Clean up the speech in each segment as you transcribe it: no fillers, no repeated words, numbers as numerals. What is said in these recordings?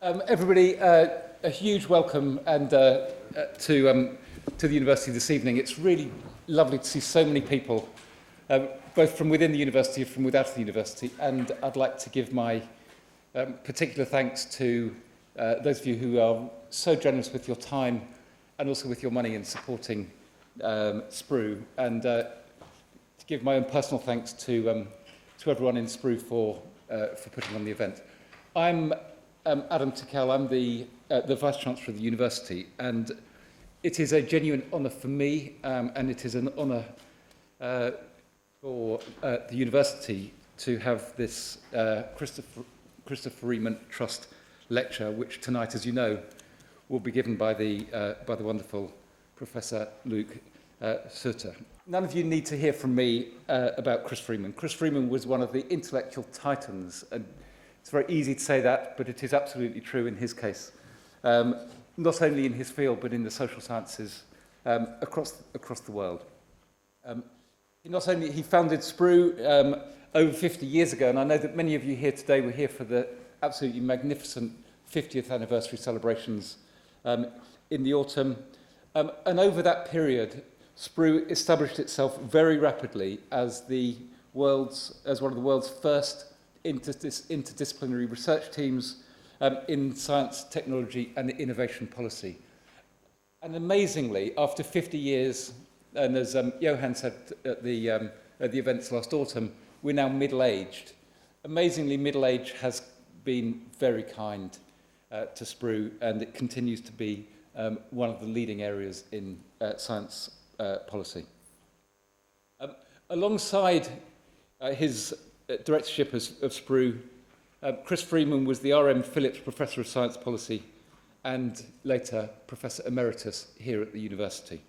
Everybody, a huge welcome and to the university this evening. It's really lovely to see so many people, both from within the university and from without the university. And I'd like to give my particular thanks to those of you who are so generous with your time and also with your money in supporting Sprue. And to give my own personal thanks to everyone in Sprue for putting on the event. I'm Adam Tickell. I'm the Vice-Chancellor of the University, and it is a genuine honour for me, and it is an honour for the University to have this Christopher Riemann Trust lecture, which tonight, as you know, will be given by the wonderful Professor Luc Suter. None of you need to hear from me about Chris Riemann. Chris Riemann was one of the intellectual titans, and it's very easy to say that, but it is absolutely true in his case. Not only in his field, but in the social sciences across the world. He founded Sprue over 50 years ago, and I know that many of you here today were here for the absolutely magnificent 50th anniversary celebrations in the autumn. And over that period, Sprue established itself very rapidly as one of the world's first interdisciplinary research teams in science, technology and innovation policy. And amazingly, after 50 years, and as Johan said at the events last autumn, we're now middle-aged. Amazingly, middle age has been very kind to Sprue, and it continues to be one of the leading areas in science policy. Alongside his directorship of Sprue, Chris Freeman was the R.M. Phillips Professor of Science Policy and later Professor Emeritus here at the university.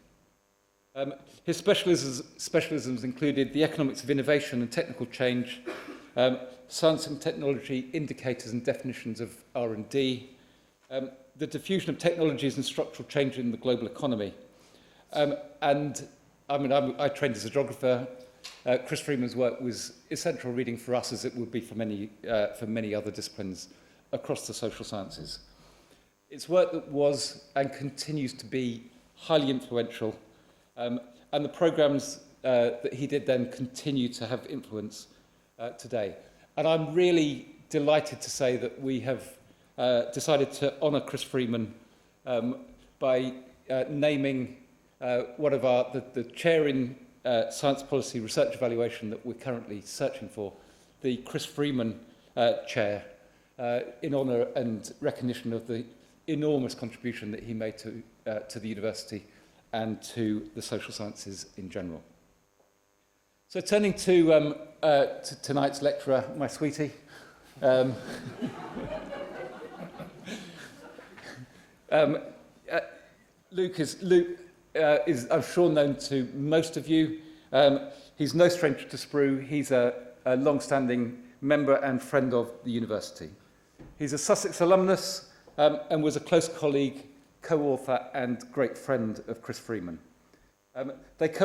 His specialisms included the economics of innovation and technical change, science and technology indicators and definitions of R&D, the diffusion of technologies and structural change in the global economy. I trained as a geographer. Chris Freeman's work was essential reading for us, as it would be for many other disciplines across the social sciences. It's work that was and continues to be highly influential, and the programmes that he did then continue to have influence today. And I'm really delighted to say that we have decided to honour Chris Freeman by naming one of the chair in science policy research evaluation that we're currently searching for, the Chris Freeman Chair, in honour and recognition of the enormous contribution that he made to the university and to the social sciences in general. So turning to tonight's lecturer, my sweetie. Luc is, I'm sure, known to most of you. He's no stranger to Sprue. He's a long-standing member and friend of the university. He's a Sussex alumnus and was a close colleague, co-author and great friend of Chris Freeman. They Luc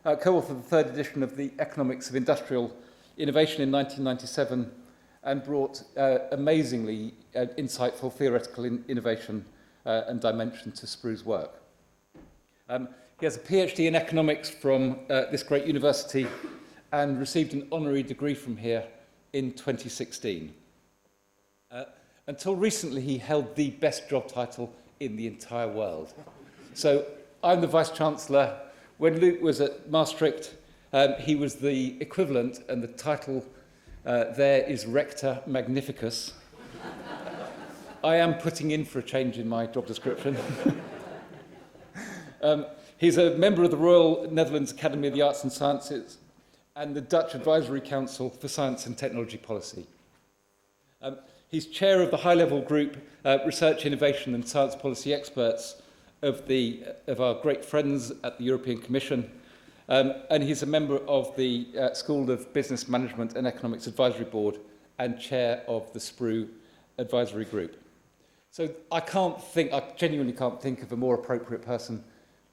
co-authored the third edition of the Economics of Industrial Innovation in 1997 and brought amazingly insightful theoretical innovation and dimension to Sprue's work. He has a PhD in economics from this great university and received an honorary degree from here in 2016. Until recently, he held the best job title in the entire world. So I'm the Vice-Chancellor. When Luc was at Maastricht, he was the equivalent, and the title there is Rector Magnificus. I am putting in for a change in my job description. He's a member of the Royal Netherlands Academy of the Arts and Sciences and the Dutch Advisory Council for Science and Technology Policy. He's chair of the high-level group Research, Innovation and Science Policy Experts of our great friends at the European Commission, and he's a member of the School of Business Management and Economics Advisory Board and chair of the Sprue Advisory Group. So I genuinely can't think of a more appropriate person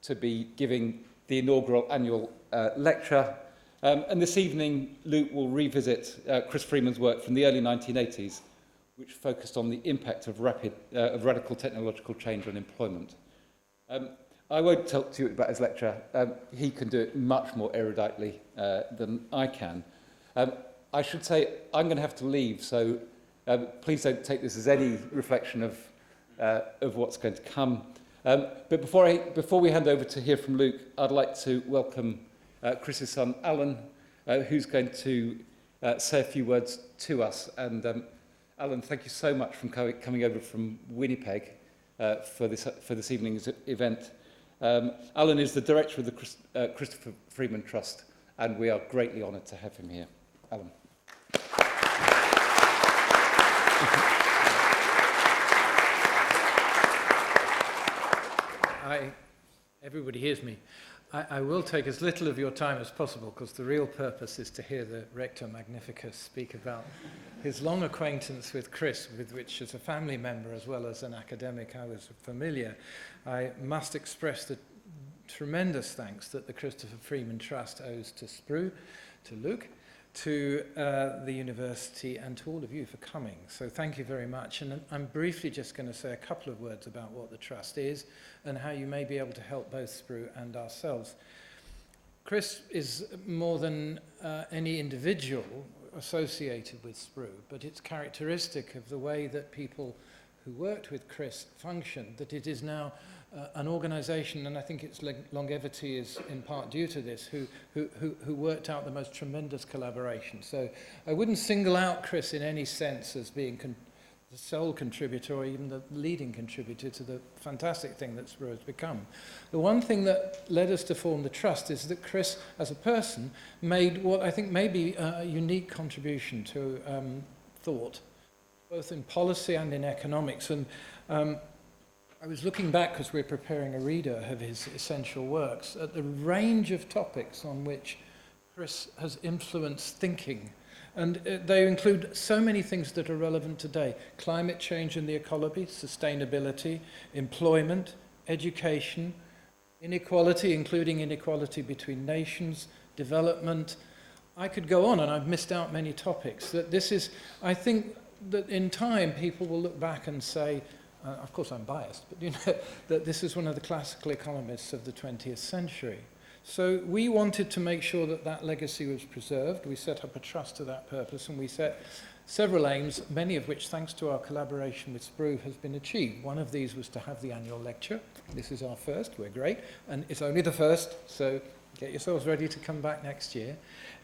to be giving the inaugural annual lecture. And this evening, Luc will revisit Chris Freeman's work from the early 1980s which focused on the impact of radical technological change on employment. I won't talk to you about his lecture. He can do it much more eruditely than I can. I should say I'm going to have to leave, so please don't take this as any reflection of what's going to come. But before we hand over to hear from Luke, I'd like to welcome Chris's son, Alan, who's going to say a few words to us. And Alan, thank you so much for coming over from Winnipeg for this evening's event. Alan is the director of the Christopher Freeman Trust, and we are greatly honoured to have him here. Alan. Everybody hears me. I will take as little of your time as possible, because the real purpose is to hear the Rector Magnificus speak about his long acquaintance with Chris, with which as a family member as well as an academic I was familiar. I must express the tremendous thanks that the Christopher Freeman Trust owes to Spru, to Luke, to the university, and to all of you for coming. So thank you very much. And I'm briefly just going to say a couple of words about what the Trust is and how you may be able to help both Spru and ourselves. Chris is more than any individual associated with Spru, but it's characteristic of the way that people who worked with Chris functioned, that it is now an organisation, and I think its longevity is in part due to this, who worked out the most tremendous collaboration. So I wouldn't single out Chris in any sense as being the sole contributor or even the leading contributor to the fantastic thing that Spru has become. The one thing that led us to form the Trust is that Chris, as a person, made what I think may be a unique contribution to thought, both in policy and in economics. And I was looking back, because we're preparing a reader of his essential works, at the range of topics on which Chris has influenced thinking. And they include so many things that are relevant today: climate change and the ecology, sustainability, employment, education, inequality, including inequality between nations, development. I could go on, and I've missed out many topics. That this is, I think, that in time people will look back and say, of course I'm biased, but you know, that this is one of the classical economists of the 20th century. So we wanted to make sure that that legacy was preserved. We set up a trust to that purpose, and we set several aims, many of which, thanks to our collaboration with Spru, has been achieved. One of these was to have the annual lecture. This is our first, we're great, and it's only the first, so get yourselves ready to come back next year.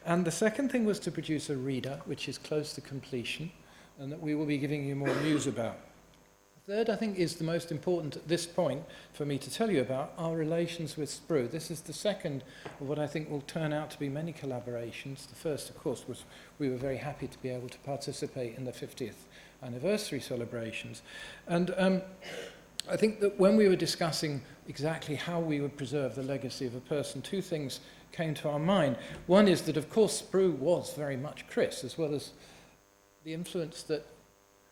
And the second thing was to produce a reader, which is close to completion, and that we will be giving you more news about. Third, I think, is the most important at this point for me to tell you about our relations with Spru. This is the second of what I think will turn out to be many collaborations. The first, of course, was we were very happy to be able to participate in the 50th anniversary celebrations. And I think that when we were discussing exactly how we would preserve the legacy of a person, two things came to our mind. One is that, of course, Spru was very much Chris, as well as the influence that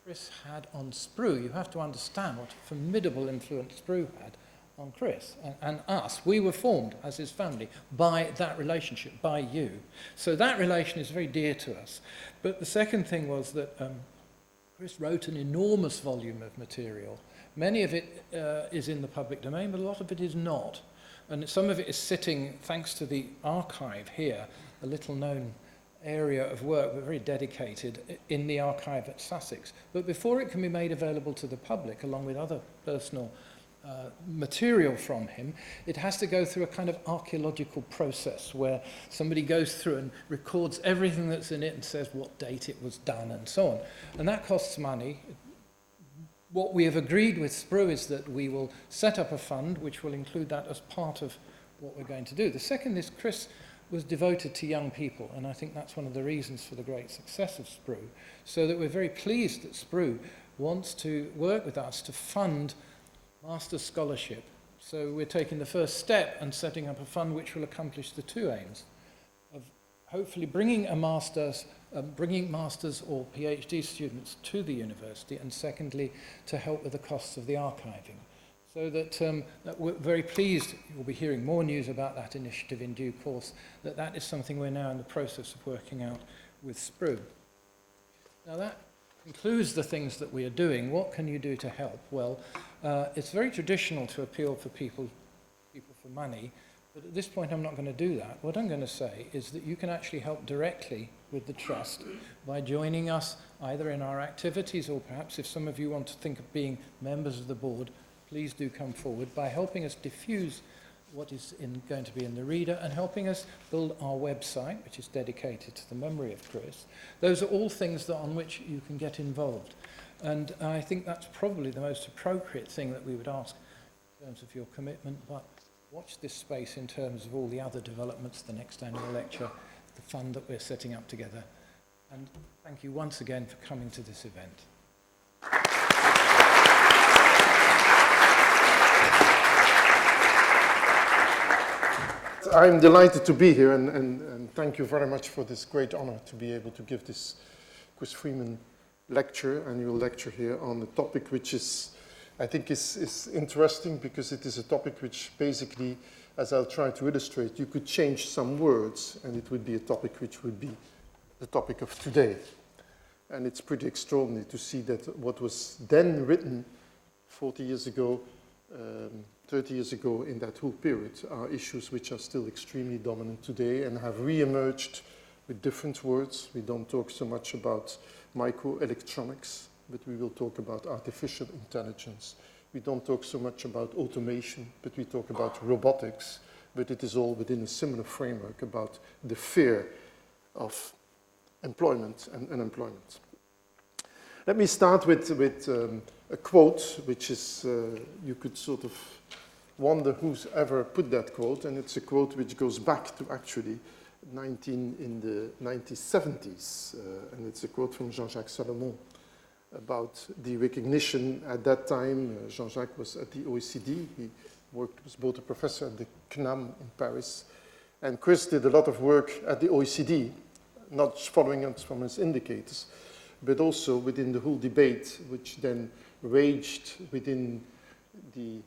Chris had on Spru. You have to understand what a formidable influence Spru had on Chris and us. We were formed as his family by that relationship, by you. So that relation is very dear to us. But the second thing was that Chris wrote an enormous volume of material. Many of it is in the public domain, but a lot of it is not. And some of it is sitting, thanks to the archive here, a little known area of work, but very dedicated, in the archive at Sussex. But before it can be made available to the public, along with other personal material from him, it has to go through a kind of archaeological process where somebody goes through and records everything that's in it and says what date it was done and so on. And that costs money. What we have agreed with Spru is that we will set up a fund which will include that as part of what we're going to do. The second is Chris was devoted to young people, and I think that's one of the reasons for the great success of Spru, so that we're very pleased that Spru wants to work with us to fund master's scholarship. So we're taking the first step and setting up a fund which will accomplish the two aims of hopefully bringing masters or PhD students to the university, and secondly, to help with the costs of the archiving. So that we're very pleased, you'll be hearing more news about that initiative in due course, that is something we're now in the process of working out with Spru. Now that includes the things that we are doing. What can you do to help? Well, it's very traditional to appeal for people for money, but at this point I'm not going to do that. What I'm going to say is that you can actually help directly with the Trust by joining us either in our activities, or perhaps if some of you want to think of being members of the board, please do come forward by helping us diffuse what is going to be in the reader and helping us build our website, which is dedicated to the memory of Chris. Those are all things on which you can get involved. And I think that's probably the most appropriate thing that we would ask in terms of your commitment. But watch this space in terms of all the other developments, the next annual lecture, the fund that we're setting up together. And thank you once again for coming to this event. I'm delighted to be here, and thank you very much for this great honor to be able to give this Chris Freeman annual lecture here on a topic which I think is interesting, because it is a topic which basically, as I'll try to illustrate, you could change some words and it would be a topic which would be the topic of today. And it's pretty extraordinary to see that what was then written 40 years ago, 30 years ago, in that whole period, are issues which are still extremely dominant today and have re-emerged with different words. We don't talk so much about microelectronics, but we will talk about artificial intelligence. We don't talk so much about automation, but we talk about robotics, but it is all within a similar framework about the fear of employment and unemployment. Let me start with a quote, which is, you could sort of wonder who's ever put that quote, and it's a quote which goes back to actually in the 1970s, and it's a quote from Jean-Jacques Salomon about the recognition. At that time, Jean-Jacques was at the OECD. He was both a professor at the CNAM in Paris, and Chris did a lot of work at the OECD, not following us from his indicators, but also within the whole debate which then raged within the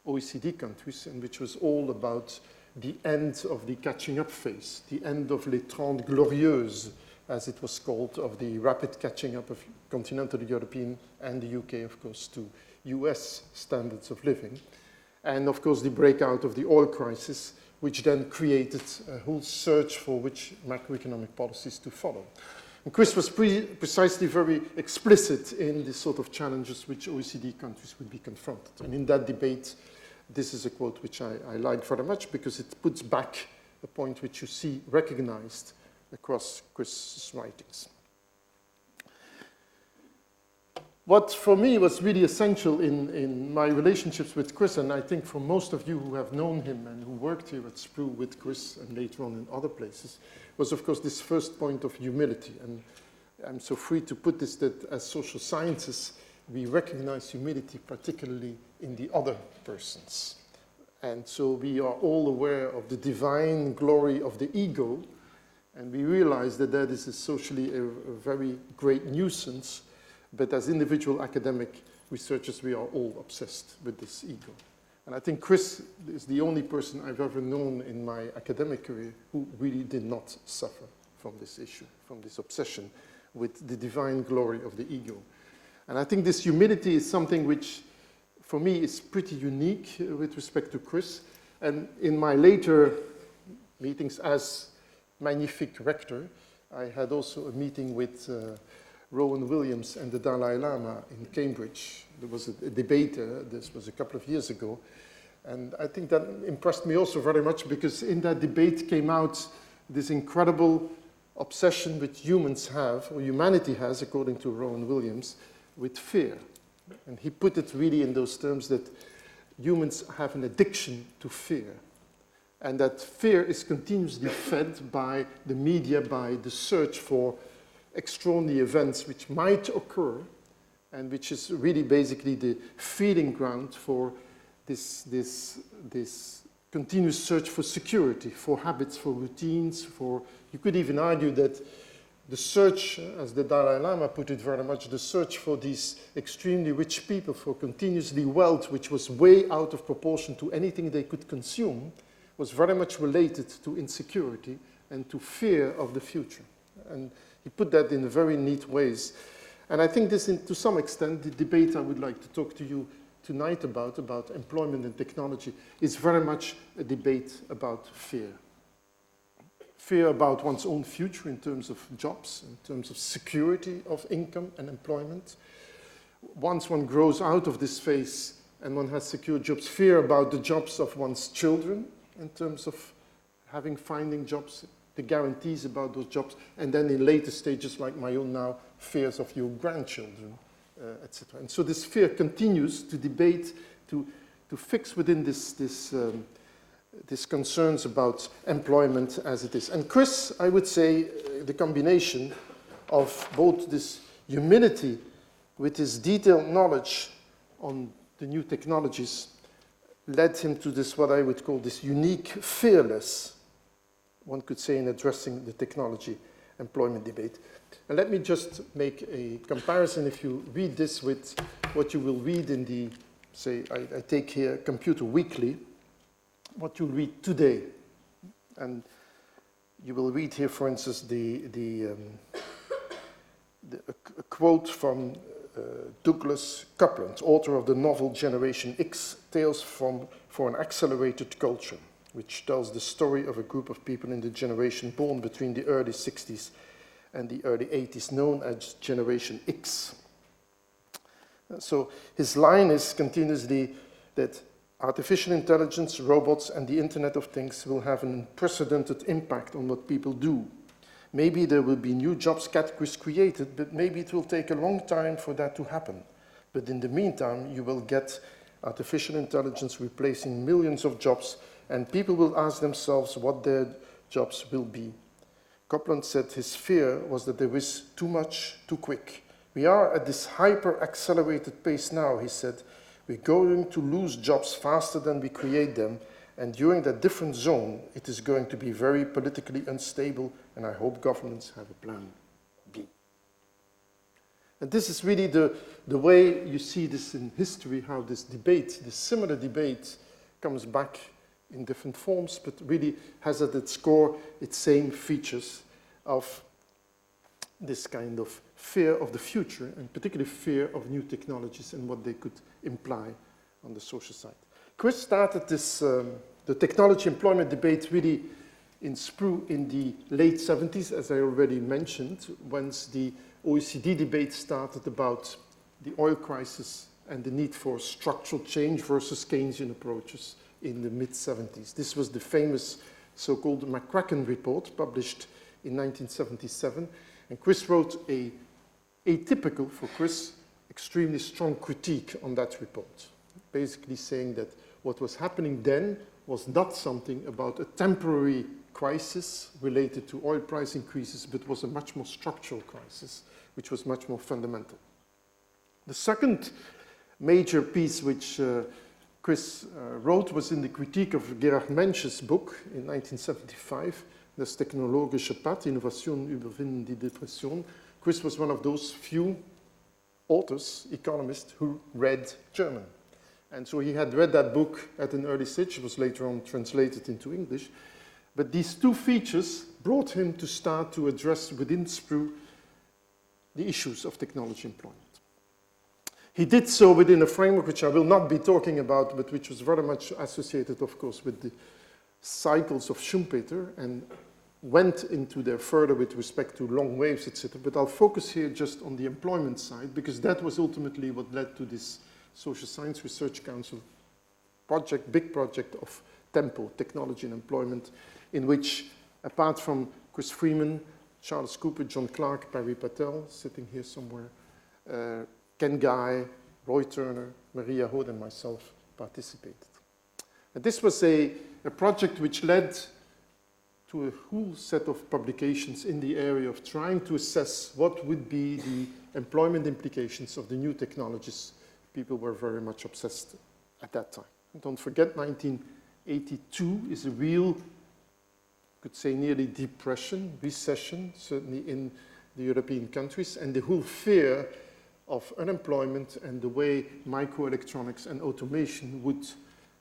OECD countries, and which was all about the end of the catching up phase, the end of les 30 glorieuses, as it was called, of the rapid catching up of continental European and the UK, of course, to US standards of living. And of course, the breakout of the oil crisis, which then created a whole search for which macroeconomic policies to follow. And Chris was precisely very explicit in the sort of challenges which OECD countries would be confronted. And in that debate, this is a quote which I like very much, because it puts back a point which you see recognized across Chris's writings. What for me was really essential in my relationships with Chris, and I think for most of you who have known him and who worked here at SPRU with Chris and later on in other places, was of course this first point of humility. And I'm so free to put this, that as social sciences, we recognize humility particularly in the other persons. And so we are all aware of the divine glory of the ego, and we realize that that is socially a very great nuisance. But as individual academic researchers, we are all obsessed with this ego. And I think Chris is the only person I've ever known in my academic career who really did not suffer from this issue, from this obsession with the divine glory of the ego. And I think this humility is something which, for me, is pretty unique with respect to Chris. And in my later meetings as Magnifique Rector, I had also a meeting with Rowan Williams and the Dalai Lama in Cambridge. There was a debate, this was a couple of years ago, and I think that impressed me also very much, because in that debate came out this incredible obsession which humans have, or humanity has, according to Rowan Williams, with fear. And he put it really in those terms that humans have an addiction to fear, and that fear is continuously fed by the media, by the search for extraordinary events which might occur, and which is really basically the feeding ground for this continuous search for security, for habits, for routines, for, you could even argue that the search, as the Dalai Lama put it very much, the search for these extremely rich people for continuously wealth, which was way out of proportion to anything they could consume, was very much related to insecurity and to fear of the future. And he put that in very neat ways. And I think this, to some extent, the debate I would like to talk to you tonight about employment and technology, is very much a debate about fear. Fear about one's own future in terms of jobs, in terms of security of income and employment. Once one grows out of this phase and one has secure jobs, fear about the jobs of one's children in terms of finding jobs, the guarantees about those jobs, and then in later stages like my own now, fears of your grandchildren, etc. And so this fear continues to debate, to fix within these concerns about employment as it is. And Chris, I would say, the combination of both this humility with his detailed knowledge on the new technologies led him to this, what I would call this unique fearless, one could say, in addressing the technology employment debate. And let me just make a comparison. If you read this with what you will read in the, say, I take here Computer Weekly, what you'll read today. And you will read here, for instance, a quote from Douglas Coupland, author of the novel Generation X, Tales for an Accelerated Culture, which tells the story of a group of people in the generation born between the early 60s and the early 80s, known as Generation X. So his line is continuously that artificial intelligence, robots, and the Internet of Things will have an unprecedented impact on what people do. Maybe there will be new jobs categories created, but maybe it will take a long time for that to happen. But in the meantime, you will get artificial intelligence replacing millions of jobs, and people will ask themselves what their jobs will be. Coupland said his fear was that there is too much, too quick. We are at this hyper-accelerated pace now, he said. We're going to lose jobs faster than we create them, and during that different zone, it is going to be very politically unstable, and I hope governments have a plan B. And this is really the way you see this in history, how this debate, this similar debate, comes back in different forms, but really has at its core its same features of this kind of fear of the future, and particularly fear of new technologies and what they could imply on the social side. Chris started this, the technology employment debate really in Spru in the late 70s, as I already mentioned, once the OECD debate started about the oil crisis and the need for structural change versus Keynesian approaches in the mid-70s. This was the famous so-called McCracken report published in 1977. And Chris wrote a atypical, for Chris, extremely strong critique on that report, basically saying that what was happening then was not something about a temporary crisis related to oil price increases, but was a much more structural crisis, which was much more fundamental. The second major piece which Chris wrote was in the critique of Gerhard Mensch's book in 1975, Das technologische Pad, Innovation überwinden die Depression. Chris was one of those few authors, economists, who read German. And so he had read that book at an early stage. It was later on translated into English. But these two features brought him to start to address within Spru the issues of technology employment. He did so within a framework which I will not be talking about, but which was very much associated, of course, with the cycles of Schumpeter and went into there further with respect to long waves, etc. But I'll focus here just on the employment side, because that was ultimately what led to this Social Science Research Council project, big project of TEMPO, Technology and Employment, in which, apart from Chris Freeman, Charles Cooper, John Clark, Barry Patel, sitting here somewhere, Ken Guy, Roy Turner, Maria Hood, and myself participated. And this was a project which led to a whole set of publications in the area of trying to assess what would be the employment implications of the new technologies. People were very much obsessed at that time. And don't forget, 1982 is a real, could say nearly depression, recession, certainly in the European countries, and the whole fear of unemployment and the way microelectronics and automation would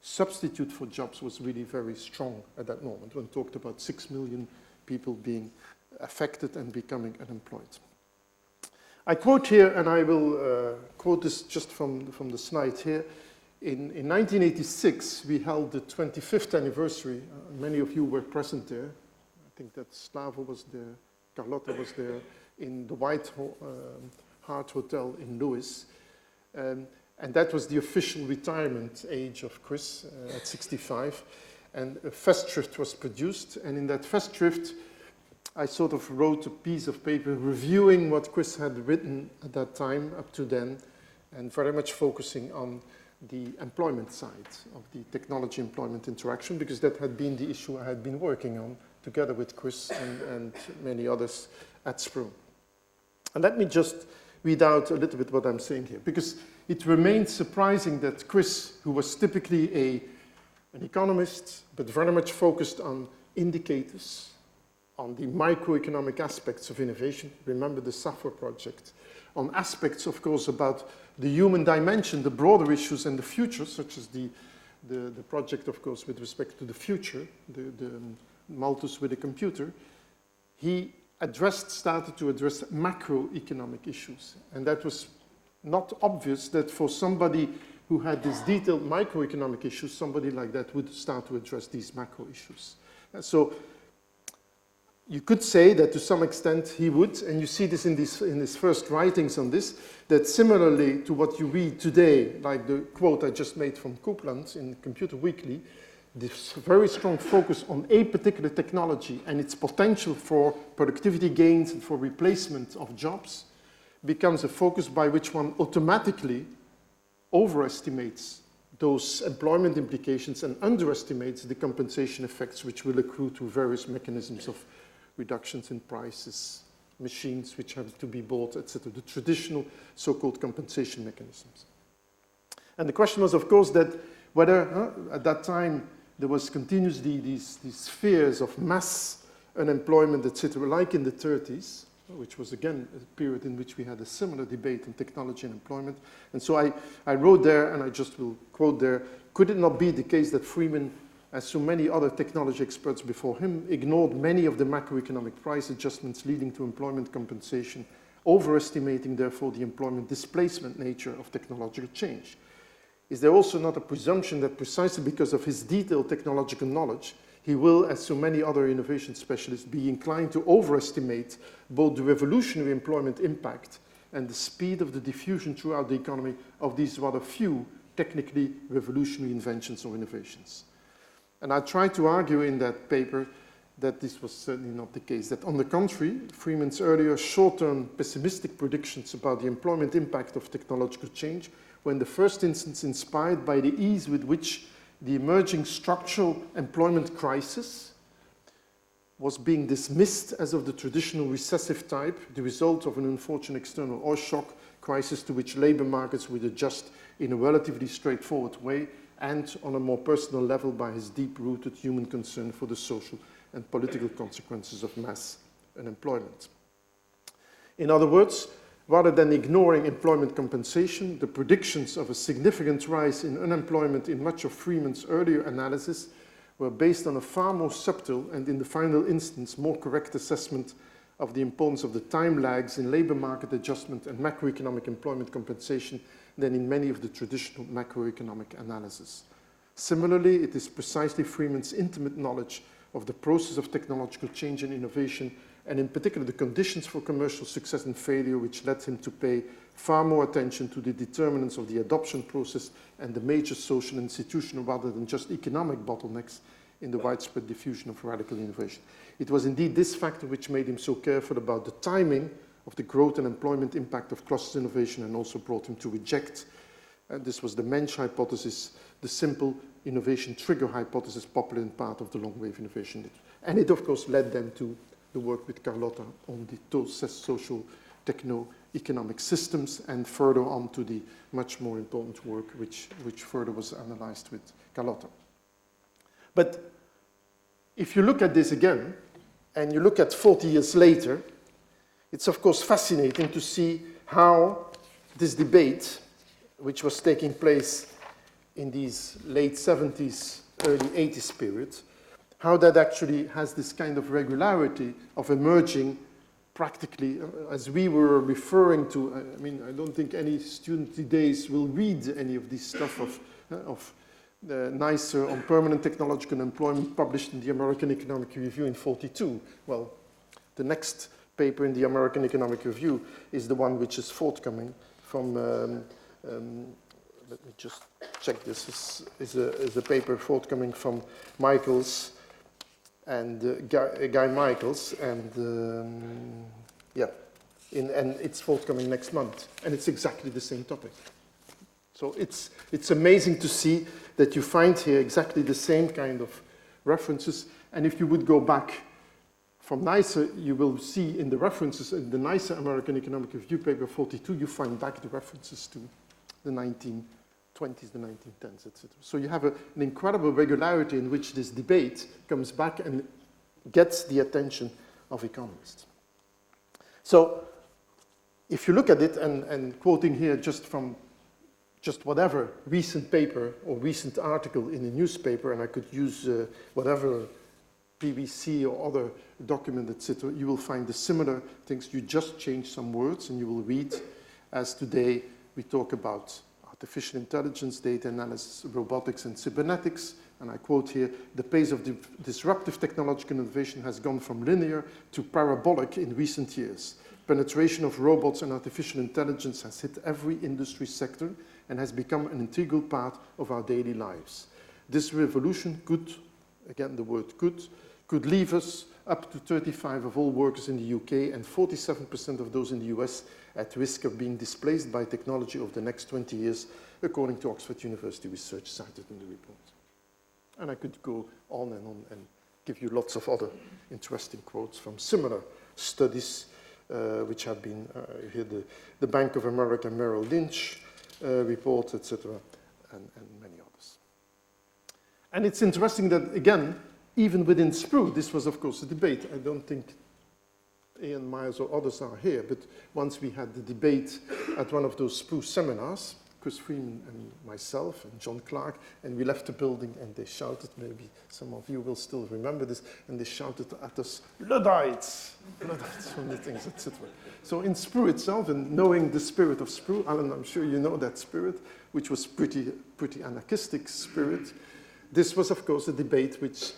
substitute for jobs was really very strong at that moment. One talked about 6 million people being affected and becoming unemployed. I quote here, and I will quote this just from the slide here. In 1986, we held the 25th anniversary. Many of you were present there. I think that Slavo was there, Carlotta was there, in the White Hart Hotel in Lewis. And that was the official retirement age of Chris at 65. And a festschrift was produced. And in that festschrift, I sort of wrote a piece of paper reviewing what Chris had written at that time, up to then, and very much focusing on the employment side of the technology-employment interaction, because that had been the issue I had been working on together with Chris and many others at Sprung. And let me just read out a little bit what I'm saying here, because it remains surprising that Chris, who was typically an economist, but very much focused on indicators, on the microeconomic aspects of innovation, remember the SAFOR project, on aspects, of course, about the human dimension, the broader issues and the future, such as the project, of course, with respect to the future, the Malthus with a computer, he started to address macroeconomic issues. And that was not obvious that for somebody who had these detailed microeconomic issues, somebody like that would start to address these macro issues. And so you could say that to some extent he would, and you see this in his first writings on this, that similarly to what you read today, like the quote I just made from Coupland in Computer Weekly, this very strong focus on a particular technology and its potential for productivity gains and for replacement of jobs becomes a focus by which one automatically overestimates those employment implications and underestimates the compensation effects which will accrue to various mechanisms of reductions in prices, machines which have to be bought, etc., the traditional so-called compensation mechanisms. And the question was, of course, that whether at that time there was continuously these fears of mass unemployment, etc., like in the 30s, which was again a period in which we had a similar debate on technology and employment. And so I wrote there, and I just will quote there, could it not be the case that Freeman, as so many other technology experts before him, ignored many of the macroeconomic price adjustments leading to employment compensation, overestimating therefore the employment displacement nature of technological change? Is there also not a presumption that precisely because of his detailed technological knowledge, he will, as so many other innovation specialists, be inclined to overestimate both the revolutionary employment impact and the speed of the diffusion throughout the economy of these rather few technically revolutionary inventions or innovations? And I tried to argue in that paper that this was certainly not the case, that on the contrary, Freeman's earlier short-term pessimistic predictions about the employment impact of technological change were in the first instance inspired by the ease with which the emerging structural employment crisis was being dismissed as of the traditional recessive type, the result of an unfortunate external oil shock crisis to which labor markets would adjust in a relatively straightforward way, and on a more personal level by his deep-rooted human concern for the social and political consequences of mass unemployment. In other words, rather than ignoring employment compensation, the predictions of a significant rise in unemployment in much of Freeman's earlier analysis were based on a far more subtle and, in the final instance, more correct assessment of the importance of the time lags in labor market adjustment and macroeconomic employment compensation than in many of the traditional macroeconomic analyses. Similarly, it is precisely Freeman's intimate knowledge of the process of technological change and innovation, and in particular the conditions for commercial success and failure, which led him to pay far more attention to the determinants of the adoption process and the major social and institutional rather than just economic bottlenecks in the widespread diffusion of radical innovation. It was indeed this factor which made him so careful about the timing of the growth and employment impact of cluster innovation, and also brought him to reject, and this was the Mensch hypothesis, the simple innovation trigger hypothesis popular in part of the long-wave innovation. And it, of course, led them to the work with Carlotta on the social techno-economic systems, and further on to the much more important work which further was analyzed with Carlotta. But if you look at this again, and you look at 40 years later, it's of course fascinating to see how this debate, which was taking place in these late 70s, early 80s periods, how that actually has this kind of regularity of emerging practically, as we were referring to, I mean, I don't think any student these days will read any of this stuff of NICER on permanent technological employment published in the American Economic Review in 42. Well, the next paper in the American Economic Review is the one which is forthcoming from, let me just check this, is a paper forthcoming from Michaels and Guy Michaels, and yeah, and it's forthcoming next month, and it's exactly the same topic. So it's amazing to see that you find here exactly the same kind of references, and if you would go back from NICER, you will see in the references in the NICER American Economic Review paper 42, you find back the references to the 1920s, the 1910s, etc. So you have an incredible regularity in which this debate comes back and gets the attention of economists. So if you look at it, and quoting here just from just whatever recent paper or recent article in a newspaper, and I could use whatever BBC or other document, etc., you will find the similar things. You just change some words and you will read, as today we talk about artificial intelligence, data analysis, robotics, and cybernetics. And I quote here, the pace of disruptive technological innovation has gone from linear to parabolic in recent years. Penetration of robots and artificial intelligence has hit every industry sector and has become an integral part of our daily lives. This revolution could, again the word could leave us up to 35% of all workers in the UK and 47% of those in the US at risk of being displaced by technology over the next 20 years, according to Oxford University research cited in the report. And I could go on and give you lots of other interesting quotes from similar studies which have been here, the Bank of America Merrill Lynch report, etc., and many others. And it's interesting that, again, even within SPRU, this was, of course, a debate. I don't think Ian Myers or others are here, but once we had the debate at one of those SPRU seminars, Chris Freeman and myself and John Clark, and we left the building and they shouted, maybe some of you will still remember this, and they shouted at us, Luddites from the things, etc. So in SPRU itself, and knowing the spirit of SPRU, Alan, I'm sure you know that spirit, which was pretty anarchistic spirit, this was, of course, a debate which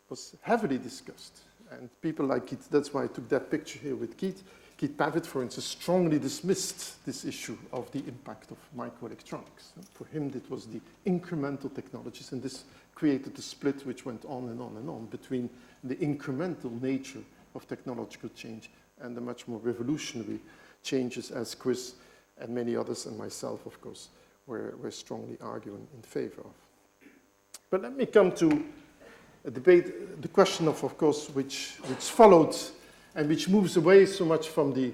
was heavily discussed. And people like Keith, that's why I took that picture here with Keith. Keith Pavitt, for instance, strongly dismissed this issue of the impact of microelectronics. For him, it was the incremental technologies, and this created a split which went on and on and on between the incremental nature of technological change and the much more revolutionary changes, as Chris and many others and myself, of course, were strongly arguing in favor of. But let me come to a debate, the question of course, which followed and which moves away so much from the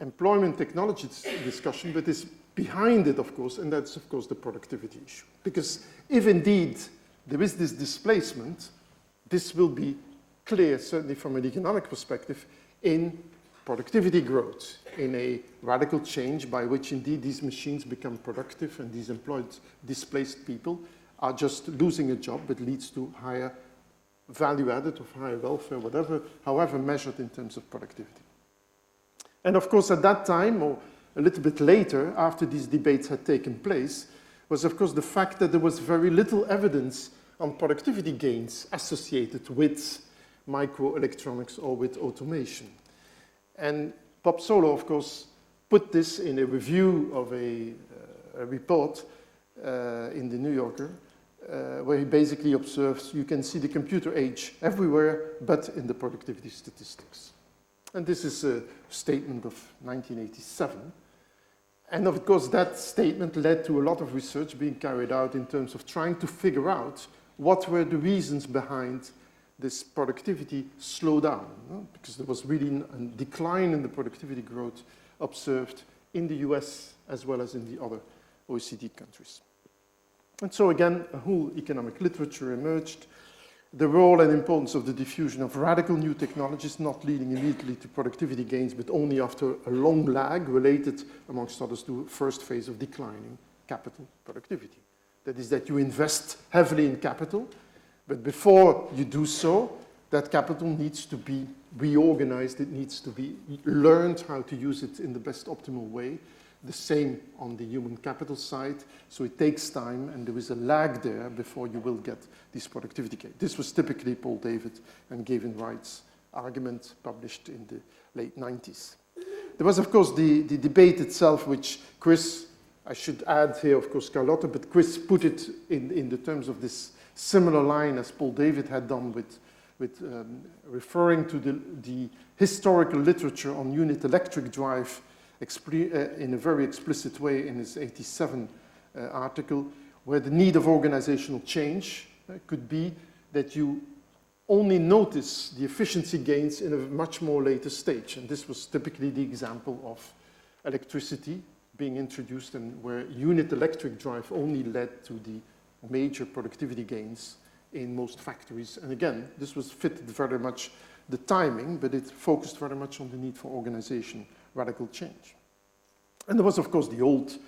employment technology discussion, but is behind it, of course, and that's, of course, the productivity issue. Because if indeed there is this displacement, this will be clear, certainly from an economic perspective, in productivity growth, in a radical change by which indeed these machines become productive and these employed displaced people are just losing a job, but leads to higher value added of higher welfare, whatever, however measured in terms of productivity. And of course, at that time, or a little bit later, after these debates had taken place, was of course the fact that there was very little evidence on productivity gains associated with microelectronics or with automation. And Bob Solow, of course, put this in a review of a report in the New Yorker, where he basically observes you can see the computer age everywhere but in the productivity statistics. And this is a statement of 1987. And of course, that statement led to a lot of research being carried out in terms of trying to figure out what were the reasons behind this productivity slowdown, because there was really a decline in the productivity growth observed in the US as well as in the other OECD countries. And so again, a whole economic literature emerged. The role and importance of the diffusion of radical new technologies, not leading immediately to productivity gains, but only after a long lag related, amongst others, to a first phase of declining capital productivity. That is that you invest heavily in capital, but before you do so, that capital needs to be reorganized, it needs to be learned how to use it in the best optimal way. The same on the human capital side. So it takes time, and there is a lag there before you will get these productivity gains. This was typically Paul David and Gavin Wright's argument published in the late 90s. There was, of course, the debate itself, which Chris, I should add here, of course, Carlotta, but Chris put it in the terms of this similar line as Paul David had done with referring to the historical literature on unit electric drive in a very explicit way in his 87 article, where the need of organizational change could be that you only notice the efficiency gains in a much more later stage. And this was typically the example of electricity being introduced, and where unit electric drive only led to the major productivity gains in most factories. And again, this was fitted very much the timing, but it focused very much on the need for organization, radical change. And there was, of course, the old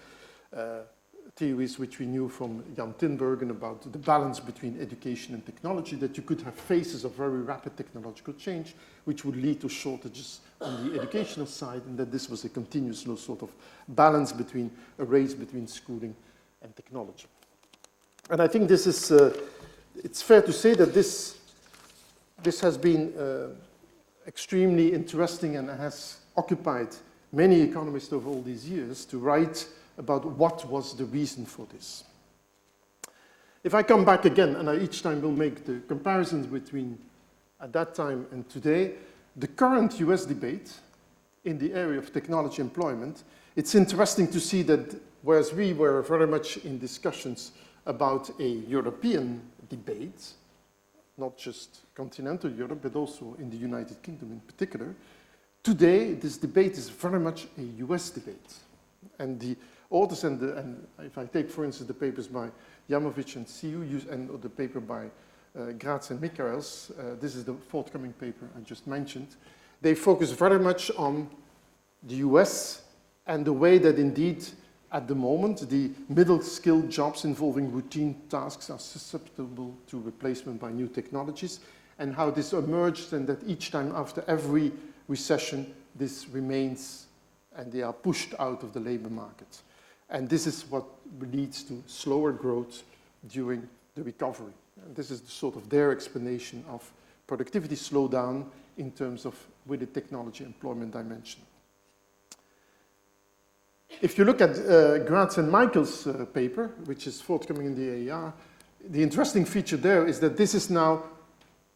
theories which we knew from Jan Tinbergen about the balance between education and technology, that you could have phases of very rapid technological change, which would lead to shortages on the educational side, and that this was a continuous sort of balance between a race between schooling and technology. And I think this is, it's fair to say that this has been extremely interesting and has occupied many economists over all these years to write about what was the reason for this. If I come back again, and I each time will make the comparisons between at that time and today, the current US debate in the area of technology employment, it's interesting to see that whereas we were very much in discussions about a European debate, not just continental Europe, but also in the United Kingdom in particular, today this debate is very much a US debate. And the authors, and if I take, for instance, the papers by Jamovic and Siu, and the paper by Gratz and Michaels, this is the forthcoming paper I just mentioned, they focus very much on the US and the way that indeed, at the moment, the middle-skilled jobs involving routine tasks are susceptible to replacement by new technologies, and how this emerged, and that each time after every recession, this remains, and they are pushed out of the labor market. And this is what leads to slower growth during the recovery. And this is sort of their explanation of productivity slowdown in terms of with the technology employment dimension. If you look at Gratz and Michaels' paper, which is forthcoming in the AER, the interesting feature there is that this is now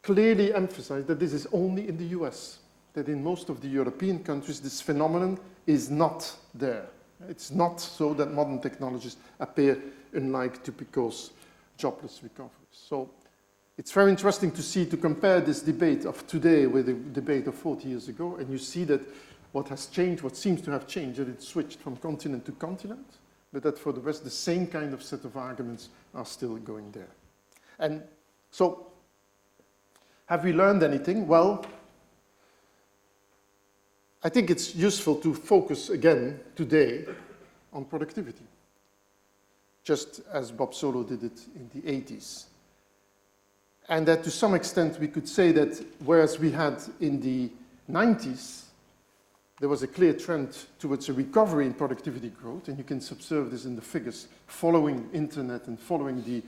clearly emphasized that this is only in the US, that in most of the European countries this phenomenon is not there. It's not so that modern technologies appear unlike typical jobless recoveries. So it's very interesting to see, to compare this debate of today with the debate of 40 years ago, and you see that what has changed, what seems to have changed, that it switched from continent to continent, but that for the rest, the same kind of set of arguments are still going there. And so, have we learned anything? Well, I think it's useful to focus again today on productivity, just as Bob Solow did it in the 80s. And that to some extent we could say that whereas we had in the 90s, there was a clear trend towards a recovery in productivity growth, and you can observe this in the figures following internet and following the,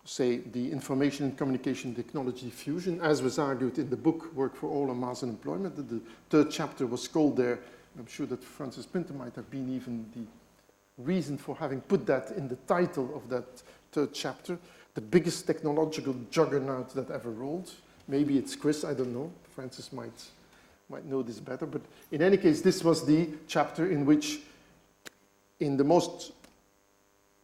say, the information and communication technology fusion, as was argued in the book Work for All on Mass Unemployment. The third chapter was called there. I'm sure that Francis Pinter might have been even the reason for having put that in the title of that third chapter, the biggest technological juggernaut that ever rolled. Maybe it's Chris, I don't know. Francis might know this better, but in any case, this was the chapter in which, in the most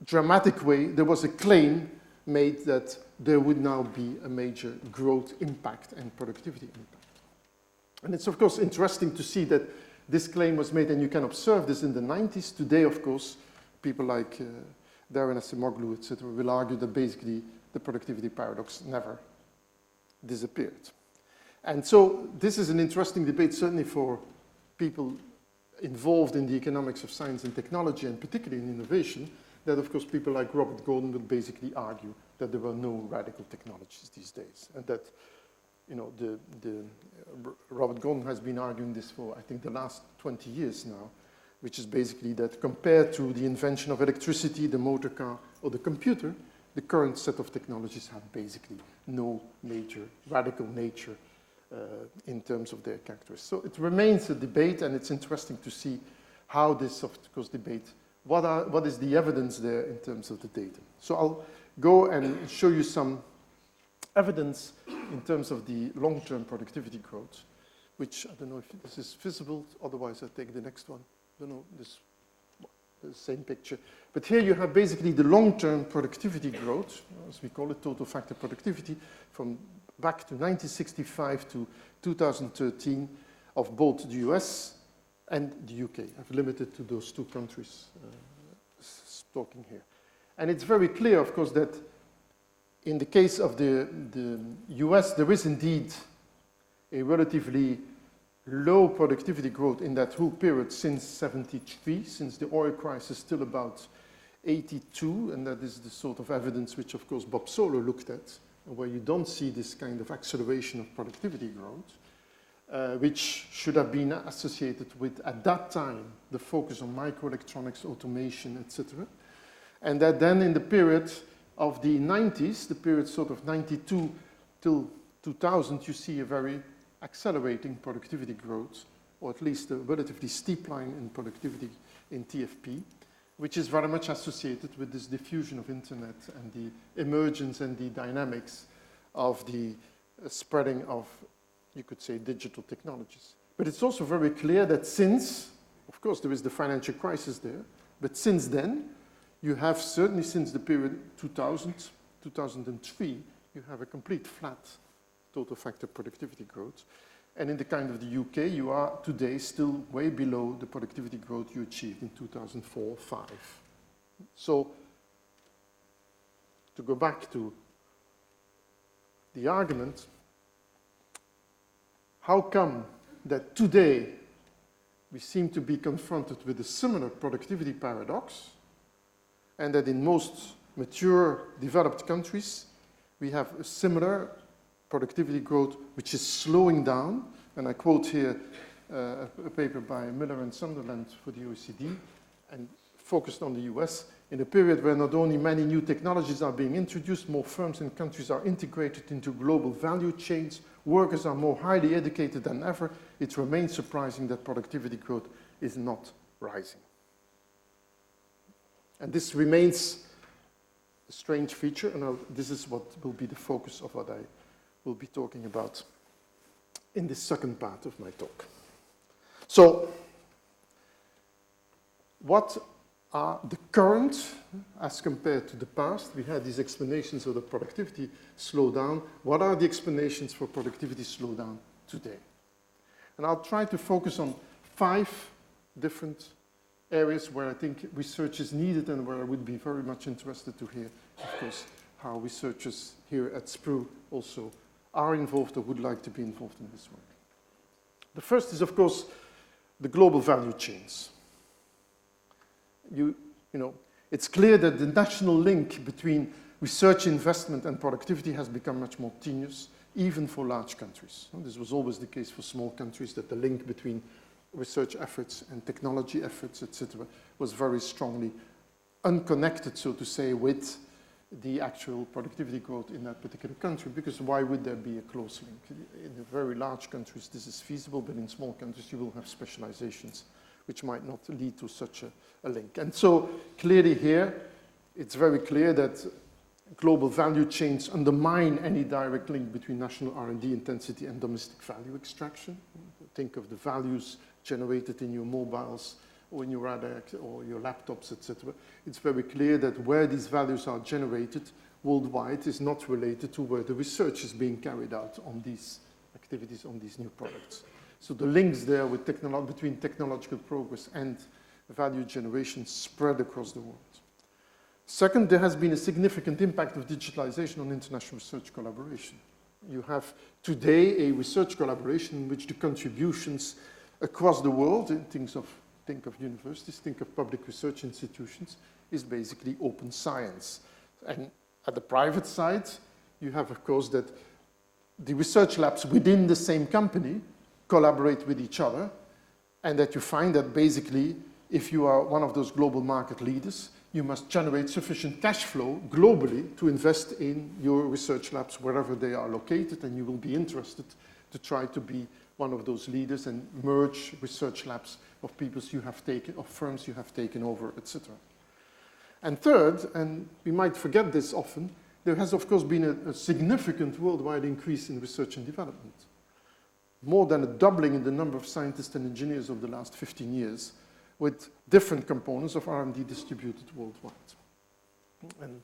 dramatic way, there was a claim made that there would now be a major growth impact and productivity impact. And it's, of course, interesting to see that this claim was made, and you can observe this in the 90s. Today, of course, people like Darren Acemoglu, etc., will argue that basically the productivity paradox never disappeared. And so this is an interesting debate, certainly for people involved in the economics of science and technology, and particularly in innovation, that of course people like Robert Gordon will basically argue that there were no radical technologies these days, and that you know, Robert Gordon has been arguing this for, I think, the last 20 years now, which is basically that compared to the invention of electricity, the motor car, or the computer, the current set of technologies have basically no major, radical nature in terms of their characteristics. So it remains a debate, and it's interesting to see how this, of course, debate, what is the evidence there in terms of the data. So I'll go and show you some evidence in terms of the long-term productivity growth, which I don't know if this is visible, otherwise I'll take the next one. I don't know, the same picture. But here you have basically the long-term productivity growth, as we call it, total factor productivity, from back to 1965 to 2013 of both the US and the UK. I've limited to those two countries talking here. And it's very clear, of course, that in the case of the US, there is indeed a relatively low productivity growth in that whole period since 73, since the oil crisis till about 82, and that is the sort of evidence which, of course, Bob Solar looked at, where you don't see this kind of acceleration of productivity growth, which should have been associated with, at that time, the focus on microelectronics, automation, etc. And that then in the period of the 90s, the period sort of 92 till 2000, you see a very accelerating productivity growth, or at least a relatively steep line in productivity in TFP, which is very much associated with this diffusion of internet and the emergence and the dynamics of the spreading of, you could say, digital technologies. But it's also very clear that since, of course, there is the financial crisis there, but since then, you have certainly since the period 2000, 2003, you have a complete flat total factor productivity growth. And in the kind of the UK, you are today still way below the productivity growth you achieved in 2004-05. So, to go back to the argument, how come that today we seem to be confronted with a similar productivity paradox, and that in most mature, developed countries, we have a similar productivity growth which is slowing down, and I quote here a paper by Miller and Sunderland for the OECD, and focused on the US, in a period where not only many new technologies are being introduced, more firms and countries are integrated into global value chains, workers are more highly educated than ever, it remains surprising that productivity growth is not rising. And this remains a strange feature, and this is what will be the focus of what I will be talking about in the second part of my talk. So, what are the current, as compared to the past? We had these explanations of the productivity slowdown. What are the explanations for productivity slowdown today? And I'll try to focus on 5 different areas where I think research is needed and where I would be very much interested to hear, of course, how researchers here at SPRU also are involved or would like to be involved in this work. The first is, of course, the global value chains. You know, it's clear that the national link between research investment and productivity has become much more tenuous, even for large countries. This was always the case for small countries, that the link between research efforts and technology efforts, etc., was very strongly unconnected, so to say, with the actual productivity growth in that particular country, because why would there be a close link? In the very large countries, this is feasible, but in small countries, you will have specializations which might not lead to such a link. And so, clearly here, it's very clear that global value chains undermine any direct link between national R&D intensity and domestic value extraction. Think of the values generated in your mobiles or in your radar or your laptops, etc. It's very clear that where these values are generated worldwide is not related to where the research is being carried out on these activities, on these new products. So the links there with between technological progress and value generation spread across the world. Second, there has been a significant impact of digitalization on international research collaboration. You have today a research collaboration in which the contributions across the world, think of universities, think of public research institutions, is basically open science. And at the private side, you have, of course, that the research labs within the same company collaborate with each other, and that you find that basically, if you are one of those global market leaders, you must generate sufficient cash flow globally to invest in your research labs wherever they are located, and you will be interested to try to be one of those leaders and merge research labs of people you have taken, of firms you have taken over, etc. And third, and we might forget this often, there has of course been a significant worldwide increase in research and development. More than a doubling in the number of scientists and engineers over the last 15 years, with different components of R&D distributed worldwide. And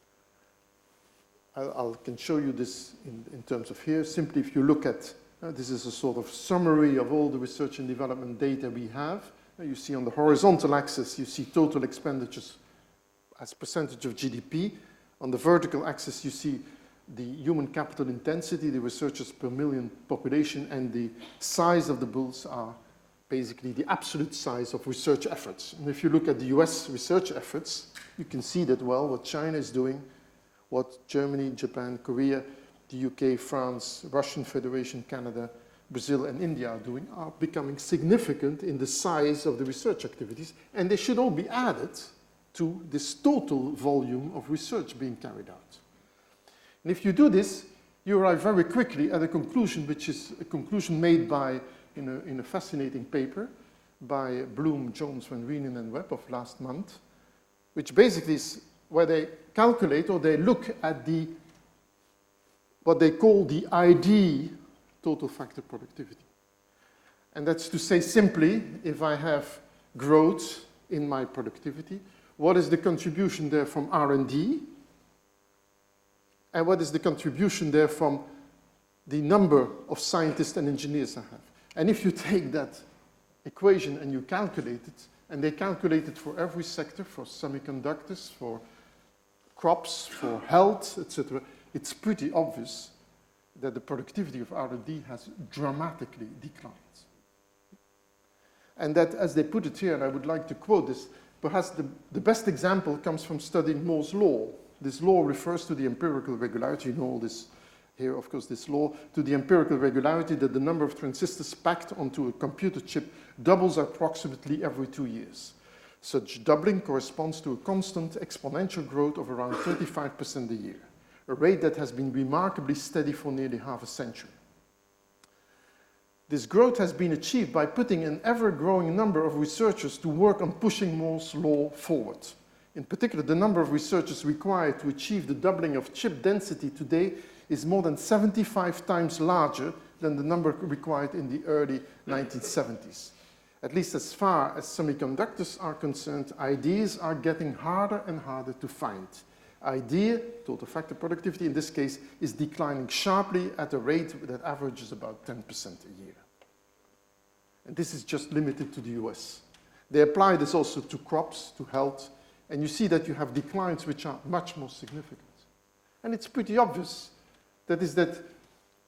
I can show you this in terms of here. Simply, if you look at, this is a sort of summary of all the research and development data we have. You see on the horizontal axis, you see total expenditures as percentage of GDP. On the vertical axis, you see the human capital intensity, the researchers per million population, and the size of the bulls are basically the absolute size of research efforts. And if you look at the US research efforts, you can see that, well, what China is doing, what Germany, Japan, Korea, the UK, France, Russian Federation, Canada, Brazil, and India are doing are becoming significant in the size of the research activities, and they should all be added to this total volume of research being carried out. And if you do this, you arrive very quickly at a conclusion, which is a conclusion made by, in a fascinating paper by Bloom, Jones, Van Reenen, and Webb of last month, which basically is where they calculate or they look at what they call the ID total factor productivity. And that's to say simply, if I have growth in my productivity, what is the contribution there from R&D? And what is the contribution there from the number of scientists and engineers I have? And if you take that equation and you calculate it, and they calculate it for every sector, for semiconductors, for crops, for health, etc., it's pretty obvious that the productivity of R&D has dramatically declined. And that, as they put it here, and I would like to quote this, perhaps the best example comes from studying Moore's law. This law refers to the empirical regularity, you know all this here, of course, this law, to the empirical regularity that the number of transistors packed onto a computer chip doubles approximately every 2 years. Such doubling corresponds to a constant exponential growth of around 35% a year, a rate that has been remarkably steady for nearly half a century. This growth has been achieved by putting an ever-growing number of researchers to work on pushing Moore's law forward. In particular, the number of researchers required to achieve the doubling of chip density today is more than 75 times larger than the number required in the early 1970s. At least as far as semiconductors are concerned, ideas are getting harder and harder to find. Idea, total factor productivity in this case, is declining sharply at a rate that averages about 10% a year. And this is just limited to the US. They apply this also to crops, to health, and you see that you have declines which are much more significant. And it's pretty obvious that is that